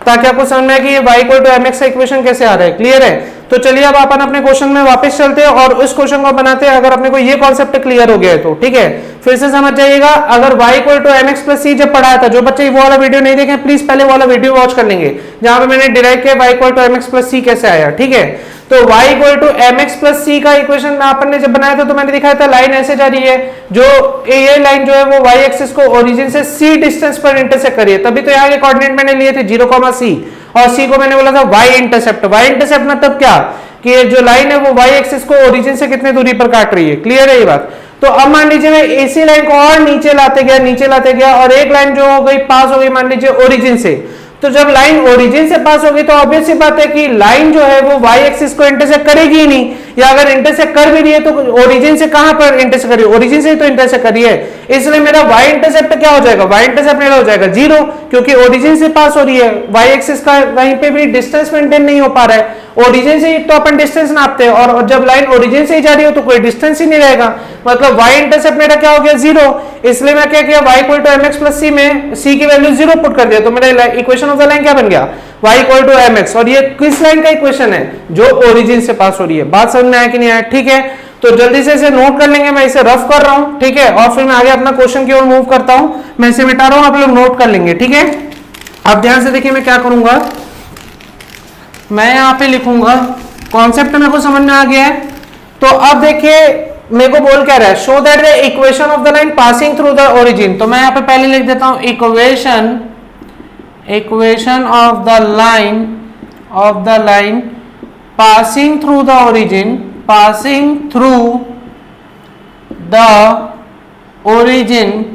ताकि आपको समझ में आए कि ये y इक्वल टू mx का इक्वेशन कैसे आ रहा है, क्लियर है। तो चलिए अब अपन अपने क्वेश्चन में वापस चलते हैं और उस क्वेश्चन को बनाते हैं। अगर अपने को ये कॉन्सेप्ट क्लियर हो गया है तो ठीक है, फिर से समझ जाइएगा। अगर y equal to mx plus c जब पढ़ाया था, जो बच्चे वो वाला वीडियो नहीं देखे प्लीज पहले वाला वीडियो वॉच कर लेंगे, जहां पे मैंने डिराइव किया y equal to mx plus c कैसे आया, ठीक है। तो y equal to mx plus c का इक्वेशन अपन ने जब बनाया था तो मैंने दिखाया था लाइन ऐसे जा रही है, जो ये लाइन जो है वो y एक्सिस को ओरिजिन से c डिस्टेंस पर इंटरसेक्ट करी है, तभी तो यहाँ के कोऑर्डिनेट मैंने लिए थे 0, c और c को मैंने बोला था y इंटरसेप्ट। y इंटरसेप्ट मतलब क्या, कि ये जो लाइन है वो y एक्सिस को ओरिजिन से कितने दूरी पर काट रही है, क्लियर है ये बात। तो अब मान लीजिए मैं इसी लाइन को और नीचे लाते गया और एक लाइन जो हो गई पास हो गई मान लीजिए ओरिजिन से। तो जब लाइन ओरिजिन से पास होगी तो ऑब्वियस सी बात है कि लाइन जो है वो y एक्सिस को इंटरसेक्ट करेगी ही नहीं, या अगर इंटरसेक्ट कर भी रही है तो ओरिजिन से कहां पर इंटरसेक्ट कर रही है, ओरिजिन से ही तो इंटरसेक्ट कर रही है। इसलिए मेरा y इंटरसेप्ट क्या हो जाएगा, y इंटरसेप्ट मेरा हो जाएगा 0, क्योंकि ओरिजिन से पास हो रही है, y एक्सिस का कहीं पे भी डिस्टेंस मेंटेन नहीं हो पा रहा है। ओरिजिन से ही तो अपन डिस्टेंस नापते हैं, और जब लाइन ओरिजिन से ही जा रही हो तो कोई डिस्टेंस ही नहीं रहेगा, मतलब y इंटरसेप्ट मेरा क्या हो गया 0। इसलिए मैं क्या किया, y equal to mx plus c में c की वैल्यू 0 पुट कर दिया, तो मेरा इक्वेशन ऑफ द लाइन क्या बन गया, y इक्वल टू mx। और ये किस लाइन का इक्वेशन है, जो ओरिजिन से पास हो रही है। बात समझ में आया कि नहीं आया, ठीक है। तो जल्दी से इसे नोट कर लेंगे, मैं इसे रफ कर रहा हूं, ठीक है, और फिर मैं आगे अपना क्वेश्चन की ओर मूव करता हूं। मैं इसे मिटा रहा हूं, आप लोग नोट कर लेंगे, ठीक है। अब ध्यान से देखिए मैं क्या करूंगा, मैं यहाँ पे लिखूंगा, कॉन्सेप्ट मेरे को समझ में आ गया है। तो अब देखिए मेरे को बोल क्या रहा है, show that the equation of the line passing through the origin. तो मैं यहाँ पे पहले लिख देता हूं equation of the line passing through the origin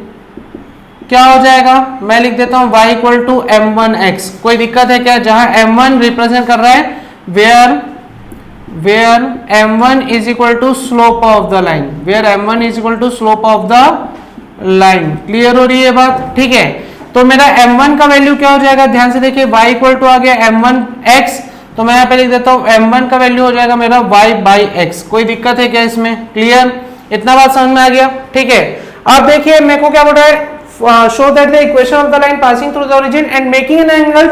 क्या हो जाएगा, मैं लिख देता हूं y इक्वल टू m1x। कोई दिक्कत है क्या, जहां m1 रिप्रेजेंट कर रहा है where m1 is equal to slope of the line, clear हो रही है बात, ठीक है। तो मेरा m1 का वैल्यू क्या हो जाएगा, ध्यान से देखिए, y इक्वल टू आ गया m1x, तो मैं यहाँ पे लिख देता हूँ m1 का वैल्यू हो जाएगा मेरा y बाई x। कोई दिक्कत है क्या इसमें, क्लियर, इतना बात समझ में आ गया, ठीक है। अब देखिए मेरे को क्या बोल रहा है, show that the equation of the line passing through the origin and making an angle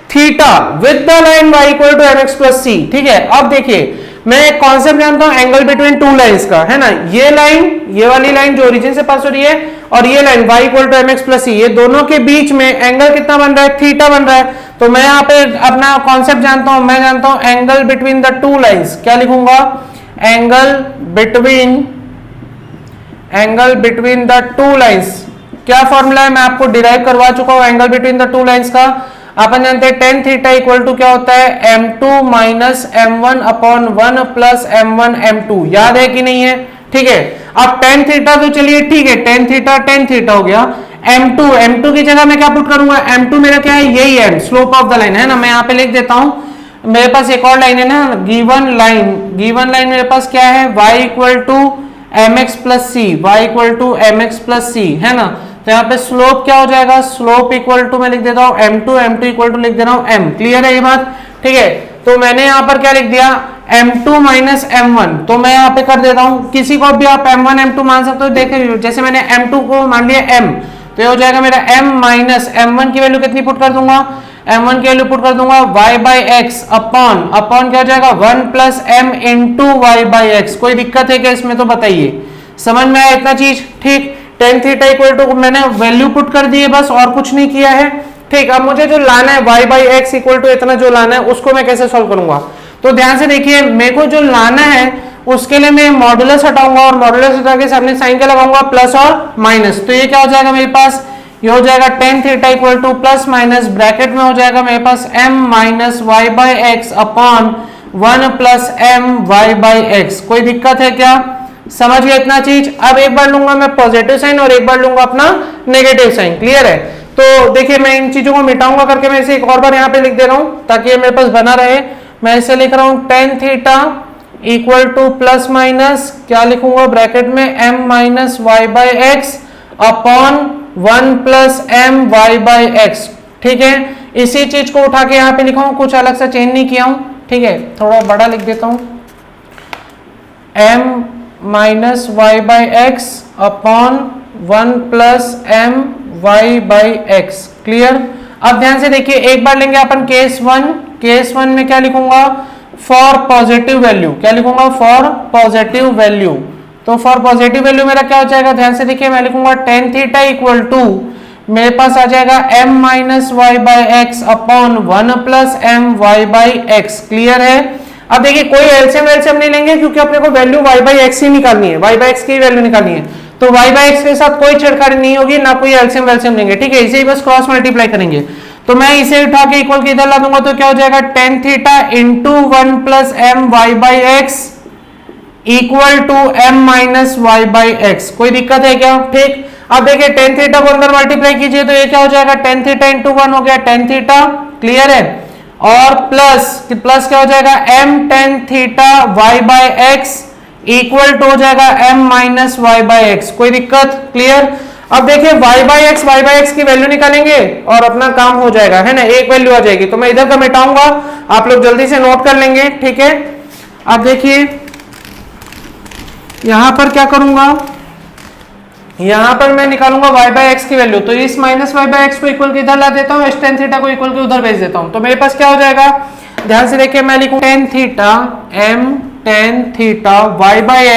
theta with the line y equal to mx plus c, ठीक है। अब देखिए मैं एक कॉन्सेप्ट जानता हूं एंगल बिटवीन टू लाइंस का, है ना, ये लाइन, ये वाली लाइन जो ओरिजिन से पास हो रही है, और ये line y equal to mx plus c, ये दोनों के बीच में एंगल कितना बन रहा है, थीटा बन रहा है। तो मैं यहाँ पे अपना कॉन्सेप्ट जानता हूं, मैं जानता हूं angle between the two lines, क्या लिखूंगा, angle angle between the two lines, क्या फॉर्मूला है मैं आपको डिराइव करवा चुका हूं angle between the two lines का। अपन जानते हैं टेन थीटा इक्वल टू क्या होता है, m2 minus m1 upon 1 plus m1 m2, याद है कि नहीं है? ठीक है, अब टेन थीटा तो चलिए ठीक है, टेन थीटा हो गया। m2 की जगह मैं क्या पुट करूंगा, m2 मेरा क्या है, यही है स्लोप ऑफ द लाइन है ना। मैं यहाँ पे लिख देता हूं, मेरे पास एक और लाइन है ना, गिवन लाइन मेरे पास क्या है, y equal to m x plus c, y equal to m x plus c, है ना। तो यहाँ पे स्लोप क्या हो जाएगा, स्लोप इक्वल टू मैं लिख देता हूँ m2 इक्वल टू लिख दे रहा हूँ m, क्लियर है ये बात? ठीक है, तो मैंने यहाँ पर क्या लिख दिया, m2 माइनस m1, तो मैं यहाँ पे कर देता हूँ, किसी को भी आप m1 m2 मान सकते हो। देखिए जैसे मैंने m2 को मान लिया m, तो ये हो जाएगा मेरा m माइनस m1 की वैल्यू कितनी पुट कर दूंगा, m1 की वैल्यू पुट कर दूंगा y बाई एक्स अपॉन क्या हो जाएगा 1 plus m into y by x. कोई दिक्कत है क्या इसमें, तो बताइए, समझ में आया इतना चीज? ठीक, टेन थीटा इक्वल टू मैंने वैल्यू पुट कर दी है बस, और कुछ नहीं किया है। ठीक, अब मुझे जो लाना है y by x equal to इतना जो लाना है उसको मैं कैसे सॉल्व करूंगा, तो ध्यान से देखिए, मेरे को जो लाना है उसके लिए मैं मॉडुलस हटाऊंगा और मॉडुलस हटा के सामने साइन क्या लगाऊंगा, प्लस और माइनस। तो ये क्या हो जाएगा मेरे पास, ये हो जाएगा tan theta equal to plus minus bracket में हो जाएगा मेरे पास m minus y by x upon 1 plus m y by x. कोई दिक्कत है क्या, समझ गया इतना चीज? अब एक बार लूंगा मैं पॉजिटिव साइन और एक बार लूंगा अपना नेगेटिव साइन, क्लियर है? तो देखिए मैं इन चीजों को मिटाऊंगा करके मैं इसे एक और बार यहाँ पे लिख दे रहा हूं ताकि ये मेरे पास बना रहे। मैं इसे लिख रहा हूं tan theta equal to plus minus क्या लिखूंगा ब्रैकेट में m minus y by x upon 1 plus m y by x. ठीक है, इसी चीज को उठा के यहाँ पे लिखा हूं, कुछ अलग से चेंज नहीं किया हूं। ठीक है, थोड़ा बड़ा लिख देता हूं, m minus y by x upon 1 plus m y by x, clear? अब ध्यान से देखिए, एक बार लेंगे अपन केस वन में क्या लिखूंगा, फॉर पॉजिटिव वैल्यू, क्या लिखूंगा, फॉर पॉजिटिव वैल्यू। तो फॉर पॉजिटिव वैल्यू मेरा क्या हो जाएगा, ध्यान से देखिए, मैं लिखूंगा टेन थीटा इक्वल टू मेरे पास आ जाएगा m minus y by x upon 1 plus m y by x, clear है? अब देखिए कोई एलसीएम नहीं लेंगे क्योंकि अपने को वैल्यू y बाई एक्स ही निकालनी है, y बाई एक्स की वैल्यू निकालनी है, तो y बाई एक्स के साथ कोई छेड़खानी नहीं होगी, ना कोई एलसीएम लेंगे। ठीक है, इसे ही बस क्रॉस मल्टीप्लाई करेंगे। तो मैं इसे उठा के इक्वल के इधर ला दूंगा, तो क्या हो जाएगा, tan theta into 1 plus m y by x equal to m minus y by x. कोई दिक्कत है क्या? ठीक, अब देखिए टेन थीटा को अंदर मल्टीप्लाई कीजिए तो ये क्या हो जाएगा, टेन थीटा इंटू 1 हो गया टेन थीटा, क्लियर है? और प्लस क्या हो जाएगा, m tan theta y by x equal to हो जाएगा m minus y by x. कोई दिक्कत? क्लियर? अब देखिए y बाई एक्स की वैल्यू निकालेंगे और अपना काम हो जाएगा, है ना, एक वैल्यू आ जाएगी। तो मैं इधर का मिटाऊंगा, आप लोग जल्दी से नोट कर लेंगे। ठीक है, अब देखिए यहां पर क्या करूंगा, यहां पर मैं निकालूंगा y बाई एक्स की वैल्यू, तो इस माइनस वाई बाई एक्स को इक्वल के इधर ला देता हूं, इस टेन थीटा को इक्वल के उधर भेज देता हूं। तो मेरे पास क्या हो जाएगा, ध्यान से देखिए, मैं लिखूं tan theta m tan theta y by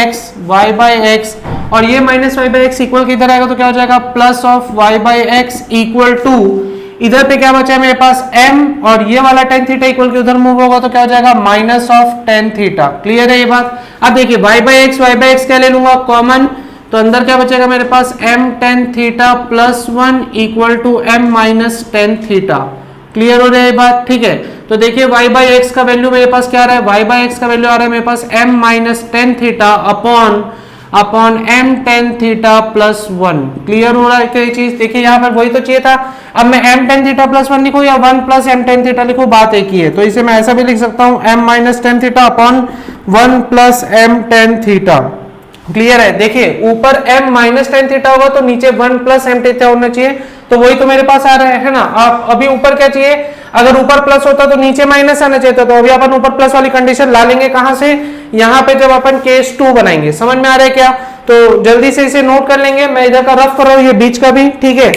x और ये minus y by x equal के इधर आएगा, तो क्या हो जाएगा, plus of y by x equal to इधर पे क्या बचा है मेरे पास m, और ये वाला टेन थीटा इक्वल के उधर मूव होगा तो क्या हो जाएगा, minus of ten theta. Clear है ये बात? अब देखिए y बाई एक्स क्या ले लूंगा कॉमन, तो अंदर क्या बचेगा मेरे पास m tan theta plus 1 equal to m minus tan theta. Clear हो रहा है ये बात? ठीक है, तो देखिए y बाई एक्स का वैल्यू मेरे पास क्या आ रहा है, y बाई एक्स का वैल्यू आ रहा है मेरे पास m minus tan theta upon m tan theta plus 1। Clear हो रहा है क्या ये चीज? देखिए यहाँ पर वही तो चाहिए था, अब मैं m टेन थीटा प्लस 1 लिखूं या 1 प्लस m टेन थीटा लिखूं, बात एक ही है। तो इसे मैं ऐसा भी लिख सकता हूं m minus tan theta upon 1 plus m tan theta. Clear है? देखिए ऊपर m माइनस टेन थीटा होगा तो नीचे 1 प्लस m थीटा होना चाहिए, तो वही तो मेरे पास आ रहा है ना। आप अभी ऊपर क्या चाहिए, अगर ऊपर प्लस होता तो नीचे माइनस आना चाहिए था, तो अभी अपन ऊपर प्लस वाली कंडीशन ला लेंगे कहां से, यहाँ पे जब अपन केस 2 बनाएंगे। समझ में आ रहा है क्या? तो जल्दी से इसे नोट कर लेंगे, मैं इधर का रफ कर रहा हूँ, ये बीच का भी। ठीक है,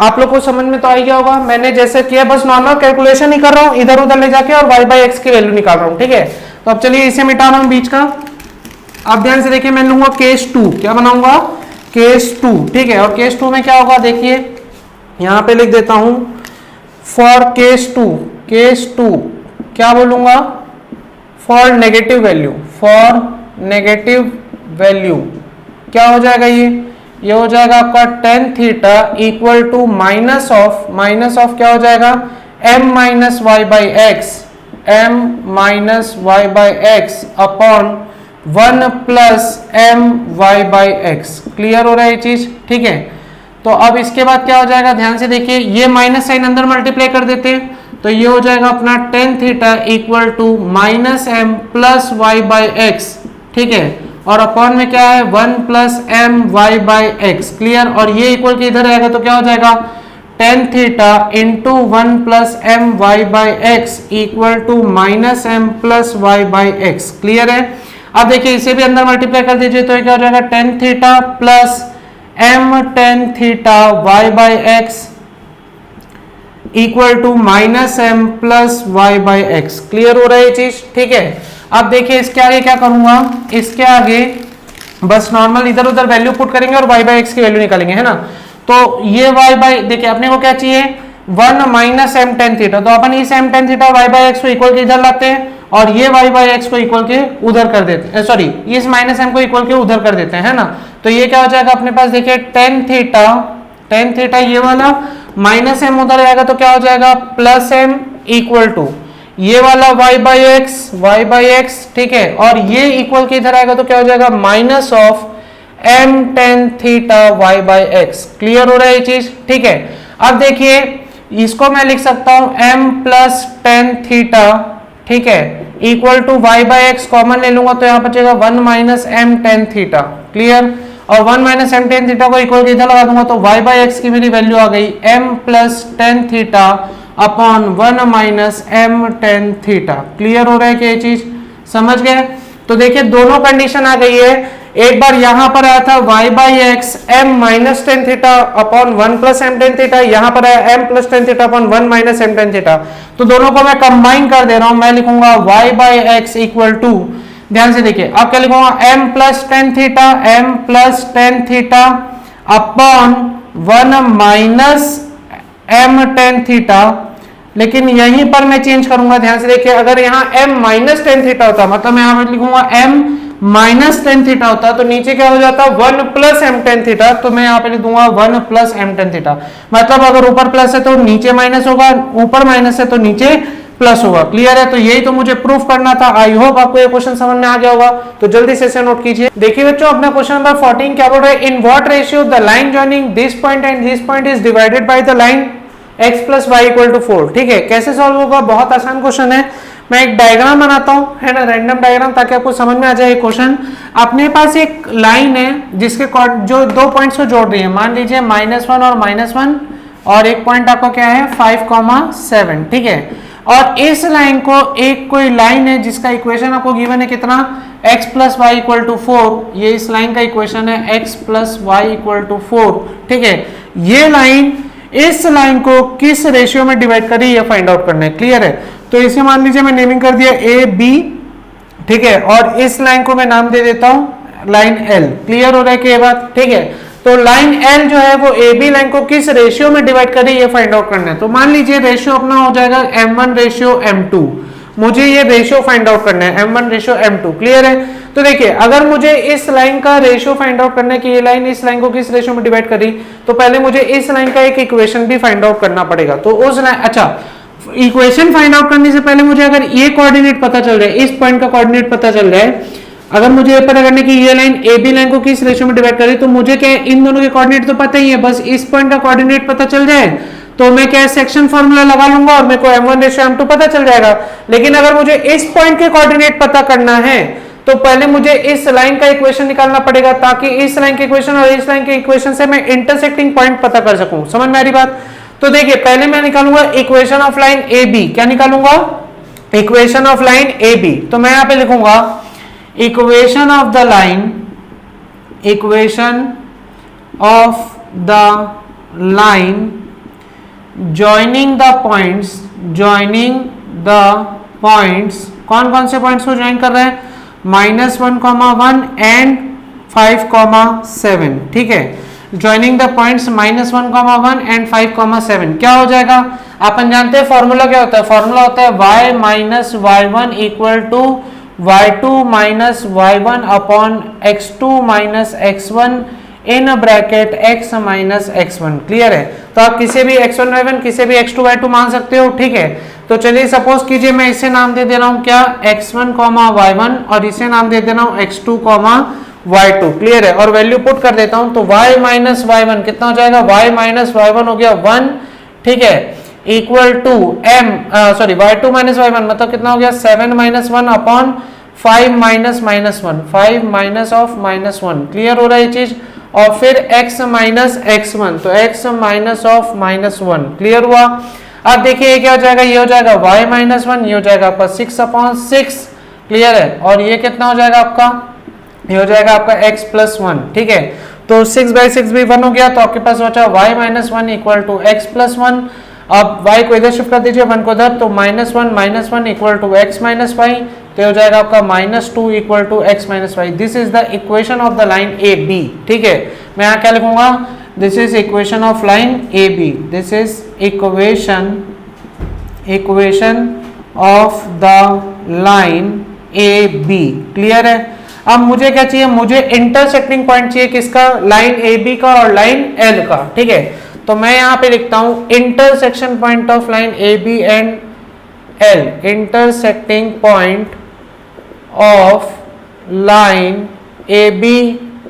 आप लोग को समझ में तो आ गया होगा, मैंने जैसे किया बस नॉर्मल कैलकुलेशन ही कर रहा हूँ, इधर उधर ले जाके और y बाई एक्स की वैल्यू निकाल रहा हूँ। ठीक है, तो अब चलिए इसे मिटा रहा हूँ बीच का। अब ध्यान से देखिए, मैं लूंगा केस 2, क्या बनाऊंगा, केस 2। ठीक है, और केस 2 में क्या होगा, देखिए यहां पे लिख देता हूं, फॉर केस 2 क्या बोलूंगा, फॉर नेगेटिव वैल्यू क्या हो जाएगा ये हो जाएगा आपका tan theta equal to minus of क्या हो जाएगा m minus y by x upon 1 plus m y by x. Clear हो रहा है ये चीज, ठीक है। तो अब इसके बाद क्या हो जाएगा, ध्यान से देखिए, ये माइनस साइन अंदर मल्टीप्लाई कर देते हैं, तो ये हो जाएगा अपना tan theta equal to minus m plus y by x, ठीक है, और अपॉन में क्या है 1 plus m y by x. Clear. और ये इक्वल के इधर आएगा तो क्या हो जाएगा tan theta into 1 plus m y by x equal to minus m plus y by x. Clear है। अब देखिए इसे भी अंदर मल्टीप्लाई कर दीजिए तो ये क्या हो जाएगा tan theta plus m tan theta y by x equal to minus m plus y by x. Clear हो रहा है ये चीज, ठीक है। अब देखिए इसके आगे क्या करूंगा, इसके आगे बस नॉर्मल इधर उधर वैल्यू पुट करेंगे और y बाई एक्स की वैल्यू निकालेंगे, है ना। तो ये y बाई, देखिए अपने को क्या चाहिए 1 माइनस m tan थीटा, तो अपन इस m tan theta y by x को इक्वल के इधर लाते हैं और ये y बाई एक्स को इक्वल के उधर कर देते हैं, सॉरी इस माइनस m को इक्वल के उधर कर देते हैं, है ना। तो ये क्या हो जाएगा अपने पास, देखिए tan थीटा ये वाला माइनस m उधर आएगा तो क्या हो जाएगा प्लस m इक्वल टू ये वाला y बाई एक्स, ठीक है, और ये इक्वल के इधर आएगा तो क्या हो जाएगा minus of m tan theta y by x. Clear हो रहा है ये चीज, ठीक है। अब देखिए इसको मैं लिख सकता हूं m प्लस tan थीटा, ठीक है, equal to y by x common ले लूंगा तो यहाँ बचेगा 1 minus m tan theta. Clear. और 1 माइनस m tan थीटा को इक्वल के इधर लगा दूंगा तो y बाई एक्स की मेरी वैल्यू आ गई m plus tan theta upon 1 minus m tan theta. Clear हो रहा है कि ये चीज समझ गए। तो देखिए दोनों कंडीशन आ गई है, एक बार यहां पर आया था y by x m minus tan theta upon 1 plus m tan theta, यहां पर आया m plus tan theta upon 1 minus m tan theta. तो दोनों को मैं कंबाइन कर दे रहा हूं, मैं लिखूंगा y by x equal to, ध्यान से देखिए अब क्या लिखूंगा m plus tan theta upon 1 minus m tan theta, लेकिन यहीं पर मैं चेंज करूंगा, ध्यान से देखिए, अगर यहाँ m माइनस tan थीटा होता मतलब मैं यहाँ पर लिखूंगा m माइनस tan थीटा होता तो नीचे क्या हो जाता 1 प्लस m tan थीटा, तो मैं यहाँ पे लिख दूंगा 1 प्लस m tan थीटा। मतलब अगर ऊपर प्लस है तो नीचे माइनस होगा, ऊपर माइनस है तो नीचे प्लस होगा। क्लियर है। तो यही तो मुझे प्रूफ करना था। आई होप आपको ये क्वेश्चन समझ में आ गया होगा, तो जल्दी से इसे नोट कीजिए। देखिए बच्चों अपना क्वेश्चन नंबर 14 क्या बोल रहा है, in what ratio the line joining this point and this point is divided by the line x plus y equal to 4। ठीक है, कैसे सॉल्व होगा, बहुत आसान क्वेश्चन है। मैं एक डायग्राम बनाता हूं, है ना, रैंडम डायग्राम, ताकि आपको समझ में आ जाए क्वेश्चन। अपने पास एक लाइन है जिसके जो दो पॉइंट्स को जोड़ रही है, मान लीजिए -1 और -1, और एक पॉइंट आपका क्या है 5,7। ठीक है, और इस लाइन को एक कोई लाइन है जिसका इक्वेशन आपको गिवन है कितना, x plus y equal to 4। ये इस लाइन का इक्वेशन है x plus y equal to 4। ठीक है, ये लाइन इस लाइन को किस रेशियो में डिवाइड करी ये फाइंड आउट करना है। क्लियर है। तो इसे मान लीजिए मैं नेमिंग कर दिया ए बी। ठीक है, और इस लाइन को मैं नाम दे देता हूं लाइन एल। क्लियर हो रहा है कि ये बात, ठीक है। तो लाइन एल जो है वो ए बी लाइन को किस रेशियो में डिवाइड करी ये फाइंड आउट करना है। तो मान लीजिए रेशियो अपना हो जाएगा m1 रेशियो m2। मुझे ये रेशियो फाइंड आउट करना है m1 रेशियो m2। क्लियर है। तो देखिए अगर मुझे इस लाइन का रेशियो फाइंड आउट करना है कि ये लाइन इस लाइन को किस रेशियो में डिवाइड करी, तो पहले मुझे इस लाइन का एक इक्वेशन भी फाइंड आउट करना पड़ेगा। तो उस लाइन, अच्छा, इक्वेशन फाइंड आउट करने से पहले मुझे अगर ये कोऑर्डिनेट पता चल जाए, इस पॉइंट का कोऑर्डिनेट पता चल जाए, अगर मुझे पता करना कि ये लाइन ए बी लाइन को किस रेशियो में डिवाइड करी, तो मुझे क्या इन दोनों के कोऑर्डिनेट तो पता ही है, बस इस पॉइंट का कोऑर्डिनेट पता चल जाए तो मैं क्या सेक्शन फार्मूला लगा लूंगा और मेरे को m1 रेशियो m2 पता चल जाएगा। लेकिन अगर मुझे इस पॉइंट के कोऑर्डिनेट पता करना है तो पहले मुझे इस लाइन का इक्वेशन निकालना पड़ेगा, ताकि इस लाइन के इक्वेशन और इस लाइन के इक्वेशन से मैं इंटरसेक्टिंग पॉइंट पता कर सकूं। समझ में आ रही बात। तो देखिए पहले मैं निकालूंगा equation of line A B. क्या निकालूंगा, equation of line A B. तो मैं यहां पे लिखूंगा equation of the line, equation of the line joining the points, joining the points, कौन कौन से पॉइंट्स को ज्वाइन कर रहे हैं, -1,1 एंड 5,7। ठीक है, ज्वाइनिंग द पॉइंट्स -1,1 एंड 5,7। क्या हो जाएगा, अपन जानते हैं फॉर्मूला क्या होता है, फॉर्मूला होता है y minus y1 equal to y2 minus y1 upon x2 minus x1 in bracket x minus x1। Clear है? तो आप किसी भी x1 y1 किसी भी x2 y2 मान सकते हो। ठीक है, तो चलिए सपोज कीजिए मैं इसे नाम दे रहा हूं क्या, x1 y1 और इसे नाम दे रहा हूं x2 y2। क्लियर है? और वैल्यू पुट कर देता हूं तो y माइनस y1 कितना हो जाएगा, y माइनस y1 हो गया 1। ठीक है, equal to y2 minus y1 मतलब कितना हो गया 7 minus 1 upon 5 minus minus 1, 5 minus of minus 1। Clear हो रहा है ये चीज? और फिर x माइनस x1 तो x minus of minus 1। Clear हुआ? अब देखिए क्या हो जाएगा, ये हो जाएगा y माइनस 1, ये हो जाएगा आपका 6 अपॉन 6। क्लियर है? और ये कितना हो जाएगा आपका, ये हो जाएगा आपका x प्लस 1। ठीक है, तो 6 बाई 6 भी 1 हो गया, तो आपके पास बचा y minus 1 equal to x plus 1। अब y को इधर शिफ्ट कर दीजिए 1 को इधर, तो minus one equal to x minus y, तो हो जाएगा आपका -2 equal to x minus y. This is the equation of the line A B. ठीक है, मैं यहाँ क्या लिखूंगा, this is equation of line A B, this is equation of the line A B. Clear है? अब मुझे क्या चाहिए, मुझे इंटरसेक्टिंग पॉइंट चाहिए किसका, लाइन ए बी का और लाइन एल का। ठीक है, तो मैं यहां पे लिखता हूं intersection point of line A B and L, intersecting point of line A B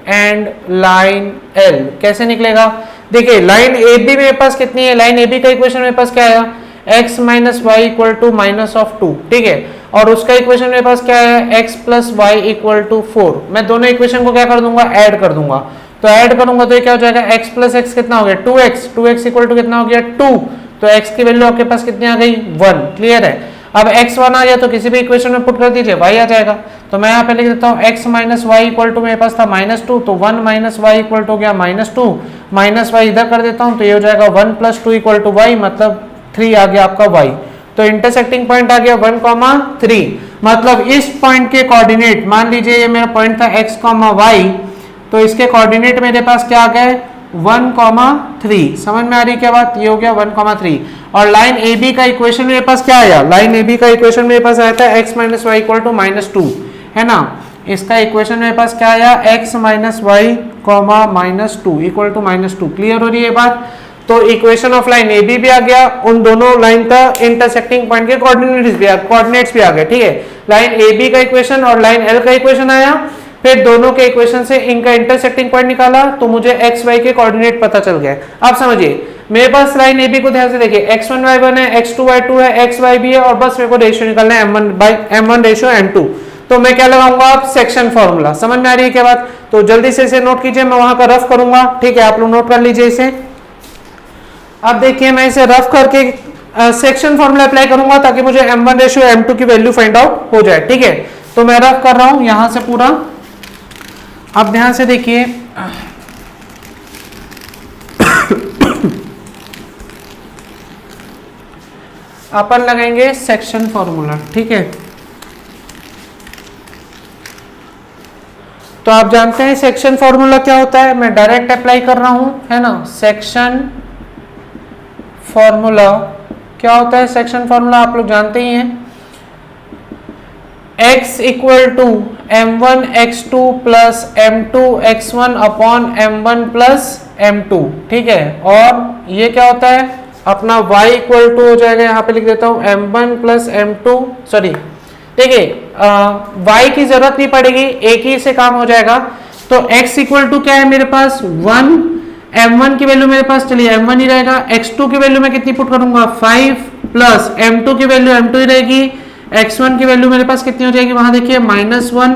and line L. कैसे निकलेगा, देखिए लाइन ए बी मेरे पास कितनी है, लाइन ए बी का इक्वेशन मेरे पास क्या आया, x minus y equal to minus of 2। ठीक है, और उसका इक्वेशन मेरे पास क्या है, x plus y equal to 4। मैं दोनों इक्वेशन को क्या कर दूंगा, ऐड कर दूंगा। तो ऐड करूंगा तो ये क्या हो जाएगा, x प्लस एक्स कितना हो गया 2x, 2x इक्वल टू कितना हो गया 2, तो x की वैल्यू आपके पास कितनी आ गई 1। क्लियर है? अब x 1 आ गया तो किसी भी इक्वेशन में पुट कर दीजिए, y आ जाएगा। तो मैं यहाँ पे लिख देता हूँ x minus y equal to, मेरे पास था -2, तो 1 माइनस वाई इक्वल टू हो गया -2, माइनस वाई इधर कर देता हूँ तो ये हो जाएगा 1 प्लस 2 इक्वल टू वाई, मतलब 3 आ गया आपका y। तो इंटरसेक्टिंग पॉइंट आ गया 1,3, मतलब इस पॉइंट के कोऑर्डिनेट, मान लीजिए ये मेरा पॉइंट था x, y, तो इसके कोऑर्डिनेट मेरे पास क्या आ गए 1,3। समझ में आ रही क्या बात, ये हो गया 1,3। और लाइन ए बी का इक्वेशन मेरे पास क्या आया, लाइन ए बी का इक्वेशन मेरे पास आया था x minus y equal to -2, है ना। इसका इक्वेशन मेरे पास क्या आया, x minus y -2 equal to -2। Clear हो रही है बात? तो equation of line A B भी आ गया, उन दोनों लाइन का इंटरसेक्टिंग पॉइंट के कोऑर्डिनेट्स भी आ गए। ठीक है, लाइन ए बी का इक्वेशन और लाइन एल का इक्वेशन आया, फिर दोनों के इक्वेशन से इनका इंटरसेक्टिंग पॉइंट निकाला तो मुझे एक्स वाई के कोऑर्डिनेट पता चल गए। आप समझिए, मेरे पास लाइन ए बी को ध्यान से देखिए, x1 y1 है, x2 y2 है, x y भी है, और बस मेरे को रेशियो निकालना है m1 रेशियो m2। तो मैं क्या लगाऊंगा, आप सेक्शन फॉर्मूला। समझ में आ रही है क्या बात? तो जल्दी से इसे नोट कीजिए, मैं वहां का रफ करूंगा। ठीक है, आप लोग नोट कर लीजिए इसे। अब देखिए मैं इसे रफ करके सेक्शन फॉर्मूला अप्लाई करूंगा ताकि मुझे m1 रेशियो m2 की वैल्यू फाइंड आउट हो जाए। ठीक है, तो मैं रफ कर रहा हूं यहां से पूरा। अब ध्यान से देखिए, अपन लगाएंगे सेक्शन फॉर्मूला। ठीक है, तो आप जानते हैं सेक्शन फॉर्मूला क्या होता है, मैं डायरेक्ट अप्लाई कर रहा हूं, है ना। सेक्शन फॉर्मूला क्या होता है, सेक्शन फॉर्मूला आप लोग जानते ही हैं, x equal to m1 x2 plus m2 x1 upon m1 plus m2। ठीक है, और ये क्या होता है अपना y इक्वल टू हो जाएगा, यहाँ पे लिख देता हूँ m1 प्लस m2, सॉरी देखिए y की जरूरत नहीं पड़ेगी, एक ही से काम हो जाएगा। तो x इक्वल टू क्या है मेरे पास 1, m1 की वैल्यू मेरे पास चलिए m1 ही रहेगा, x2 की वैल्यू मैं कितनी पुट करूंगा 5, प्लस m2 की वैल्यू m2 ही रहेगी, x1 की वैल्यू मेरे पास कितनी हो जाएगी, वहां देखिए -1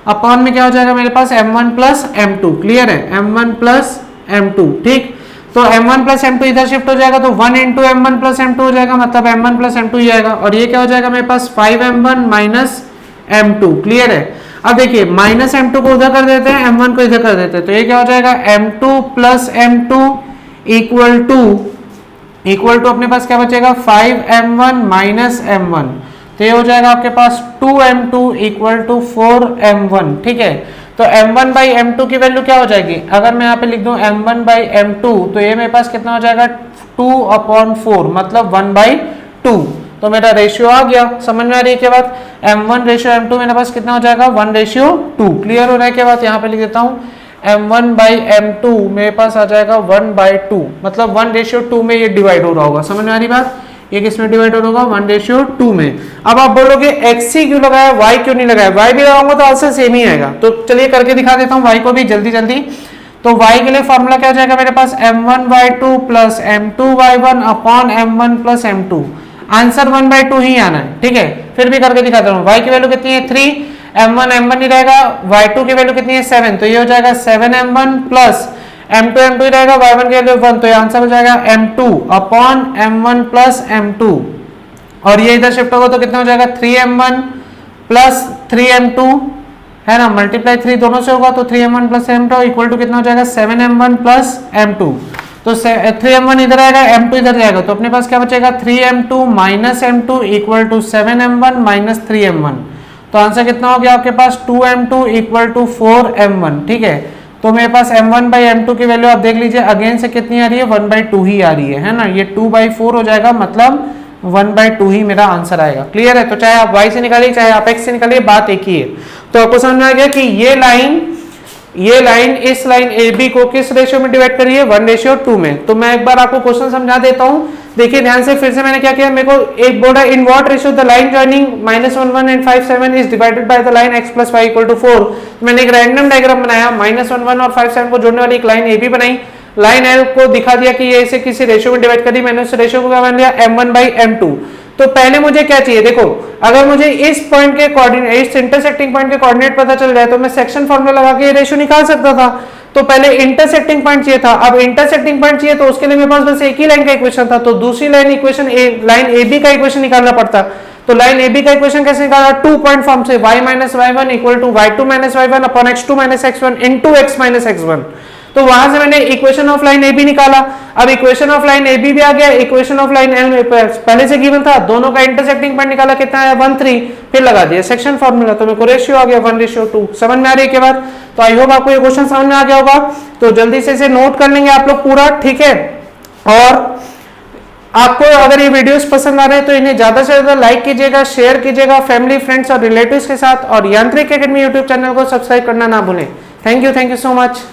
अपॉन में क्या हो जाएगा मेरे पास m1 प्लस m2। क्लियर है, m1 प्लस m2। ठीक, तो m1 प्लस m2 इधर शिफ्ट हो जाएगा तो 1 इंटू m1 प्लस m2 हो जाएगा, मतलब m1 प्लस m2 ही आएगा, और ये क्या हो जाएगा मेरे पास 5m1 माइनस m2। क्लियर है, अब देखिए माइनस m2 को उधर कर देते हैं, m1 को इधर कर देते हैं, तो ये क्या हो जाएगा m2 plus m2 equal to अपने पास क्या बचेगा 5m1 माइनस m1, तो ये हो जाएगा आपके पास 2m2 इक्वल टू 4m1। ठीक है, तो m1 बाई m2 की वैल्यू क्या हो जाएगी, अगर मैं यहाँ पे लिख दूं m1 बाई m2 तो ये मेरे पास कितना हो जाएगा 2/4, मतलब 1/2। तो मेरा रेशियो आ गया। समझ में आ रही है क्या बात, m1:m2 मेरे पास कितना हो जाएगा 1:2। क्लियर हो रहा है क्या बात? यहाँ पे लिख देता हूँ m1/m2 मेरे पास आ जाएगा 1/2, मतलब 1:2 में ये डिवाइड हो रहा होगा। समझ में आ रही बात? ये किस में डिवाइड होगा 1:2 में। अब आप बोलोगे xc क्यों लगाया, y क्यों नहीं लगाया? y भी लगाऊंगा तो आंसर सेम ही आएगा। तो चलिए करके दिखा देता हूँ y को भी जल्दी जल्दी। तो y के लिए फॉर्मूला क्या हो जाएगा मेरे पास m1/2 plus m2/1 upon m1 plus m2। Answer 1/2 ही आना है, ठीक है। फिर भी करके दिखाता हूँ। y की वैल्यू कितनी है 3, m1 ही रहेगा, y2 की वैल्यू कितनी है 7, तो ये हो जाएगा 7m1 प्लस m2 ही रहेगा, y1 की वैल्यू 1, तो ये आंसर हो जाएगा m2 upon m1 plus m2। और ये इधर शिफ्ट होगा तो कितना हो जाएगा 3m1 प्लस 3m2 है ना, मल्टीप्लाई 3 दोनों से होगा तो 3m1 plus m2 equal to कितना हो जाएगा 7m1 प्लस m2। तो 3m1 इधर आएगा, m2 इधर जाएगा, तो अपने पास क्या बचेगा 3m2 minus m2 equal to 7m1 minus 3m1। तो आंसर कितना हो गया आपके पास 2m2 इक्वल टू 4m1, ठीक है। तो मेरे पास m1/m2 की वैल्यू आप देख लीजिए अगेन से कितनी आ रही है 1/2 ही आ रही है ना, ये 2/4 हो जाएगा, मतलब 1/2 ही मेरा आंसर आएगा। क्लियर है? तो चाहे आप y से निकालिए चाहे आप x से निकालिए, बात एक ही है। तो आपको समझ में आ गया कि ये लाइन इस लाइन AB को किस रेशियो में डिवाइड करी है 1:2 में। तो मैं एक बार आपको क्वेश्चन समझा देता हूं, देखिए ध्यान से। फिर से मैंने क्या किया, मेरे को एक बोर्ड है in what ratio the line joining -11 and 57 is divided by the line x + y = 4। मैंने एक रैंडम डायग्राम बनाया, -11 और 57 को जोड़ने वाली एक लाइन AB बनाई, लाइन L को दिखा दिया कि ये इसे किसी रेशियो में डिवाइड करी, मैंने उस रेशियो को क्या मान लिया m1/m2। तो पहले मुझे क्या चाहिए, देखो अगर मुझे इस पॉइंट के कोऑर्डिनेट, इस इंटरसेक्टिंग पॉइंट के कोऑर्डिनेट पता चल जाए तो मैं सेक्शन फॉर्मूला लगा के ये रेशियो निकाल सकता था। तो पहले इंटरसेक्टिंग पॉइंट चाहिए था, अब इंटरसेक्टिंग पॉइंट चाहिए तो उसके लिए मेरे पास बस एक ही लाइन का इक्वेशन था, तो दूसरी लाइन इक्वेशन लाइन AB का इक्वेशन निकालना पड़ता। तो लाइन AB का इक्वेशन कैसे निकाला, 2 पॉइंट फॉर्म से y - y1 equal to y2 - y1 upon x2 - x1 into x - x1। तो वहां से मैंने इक्वेशन ऑफ लाइन AB निकाला। अब इक्वेशन ऑफ लाइन AB भी आ गया, इक्वेशन ऑफ लाइन L पहले से गिवन था, दोनों का इंटरसेक्टिंग पॉइंट निकाला, कितना है 1 3, फिर लगा दिया सेक्शन फार्मूला, तो मेरे को रेशियो आ गया 1:2। समझ में आ रही है क्या बात? तो आई होप आपको ये क्वेश्चन समझ में आ गया होगा। तो जल्दी से इसे नोट कर लेंगे आप लोग पूरा, ठीक है। और आपको अगर ये वीडियोस पसंद आ रहे हैं तो इन्हें ज्यादा से ज्यादा लाइक कीजिएगा, शेयर कीजिएगा फैमिली, फ्रेंड्स और रिलेटिव्स के साथ, और यांत्रिक एकेडमी यूट्यूब चैनल को सब्सक्राइब करना ना भूलें। Thank you so much.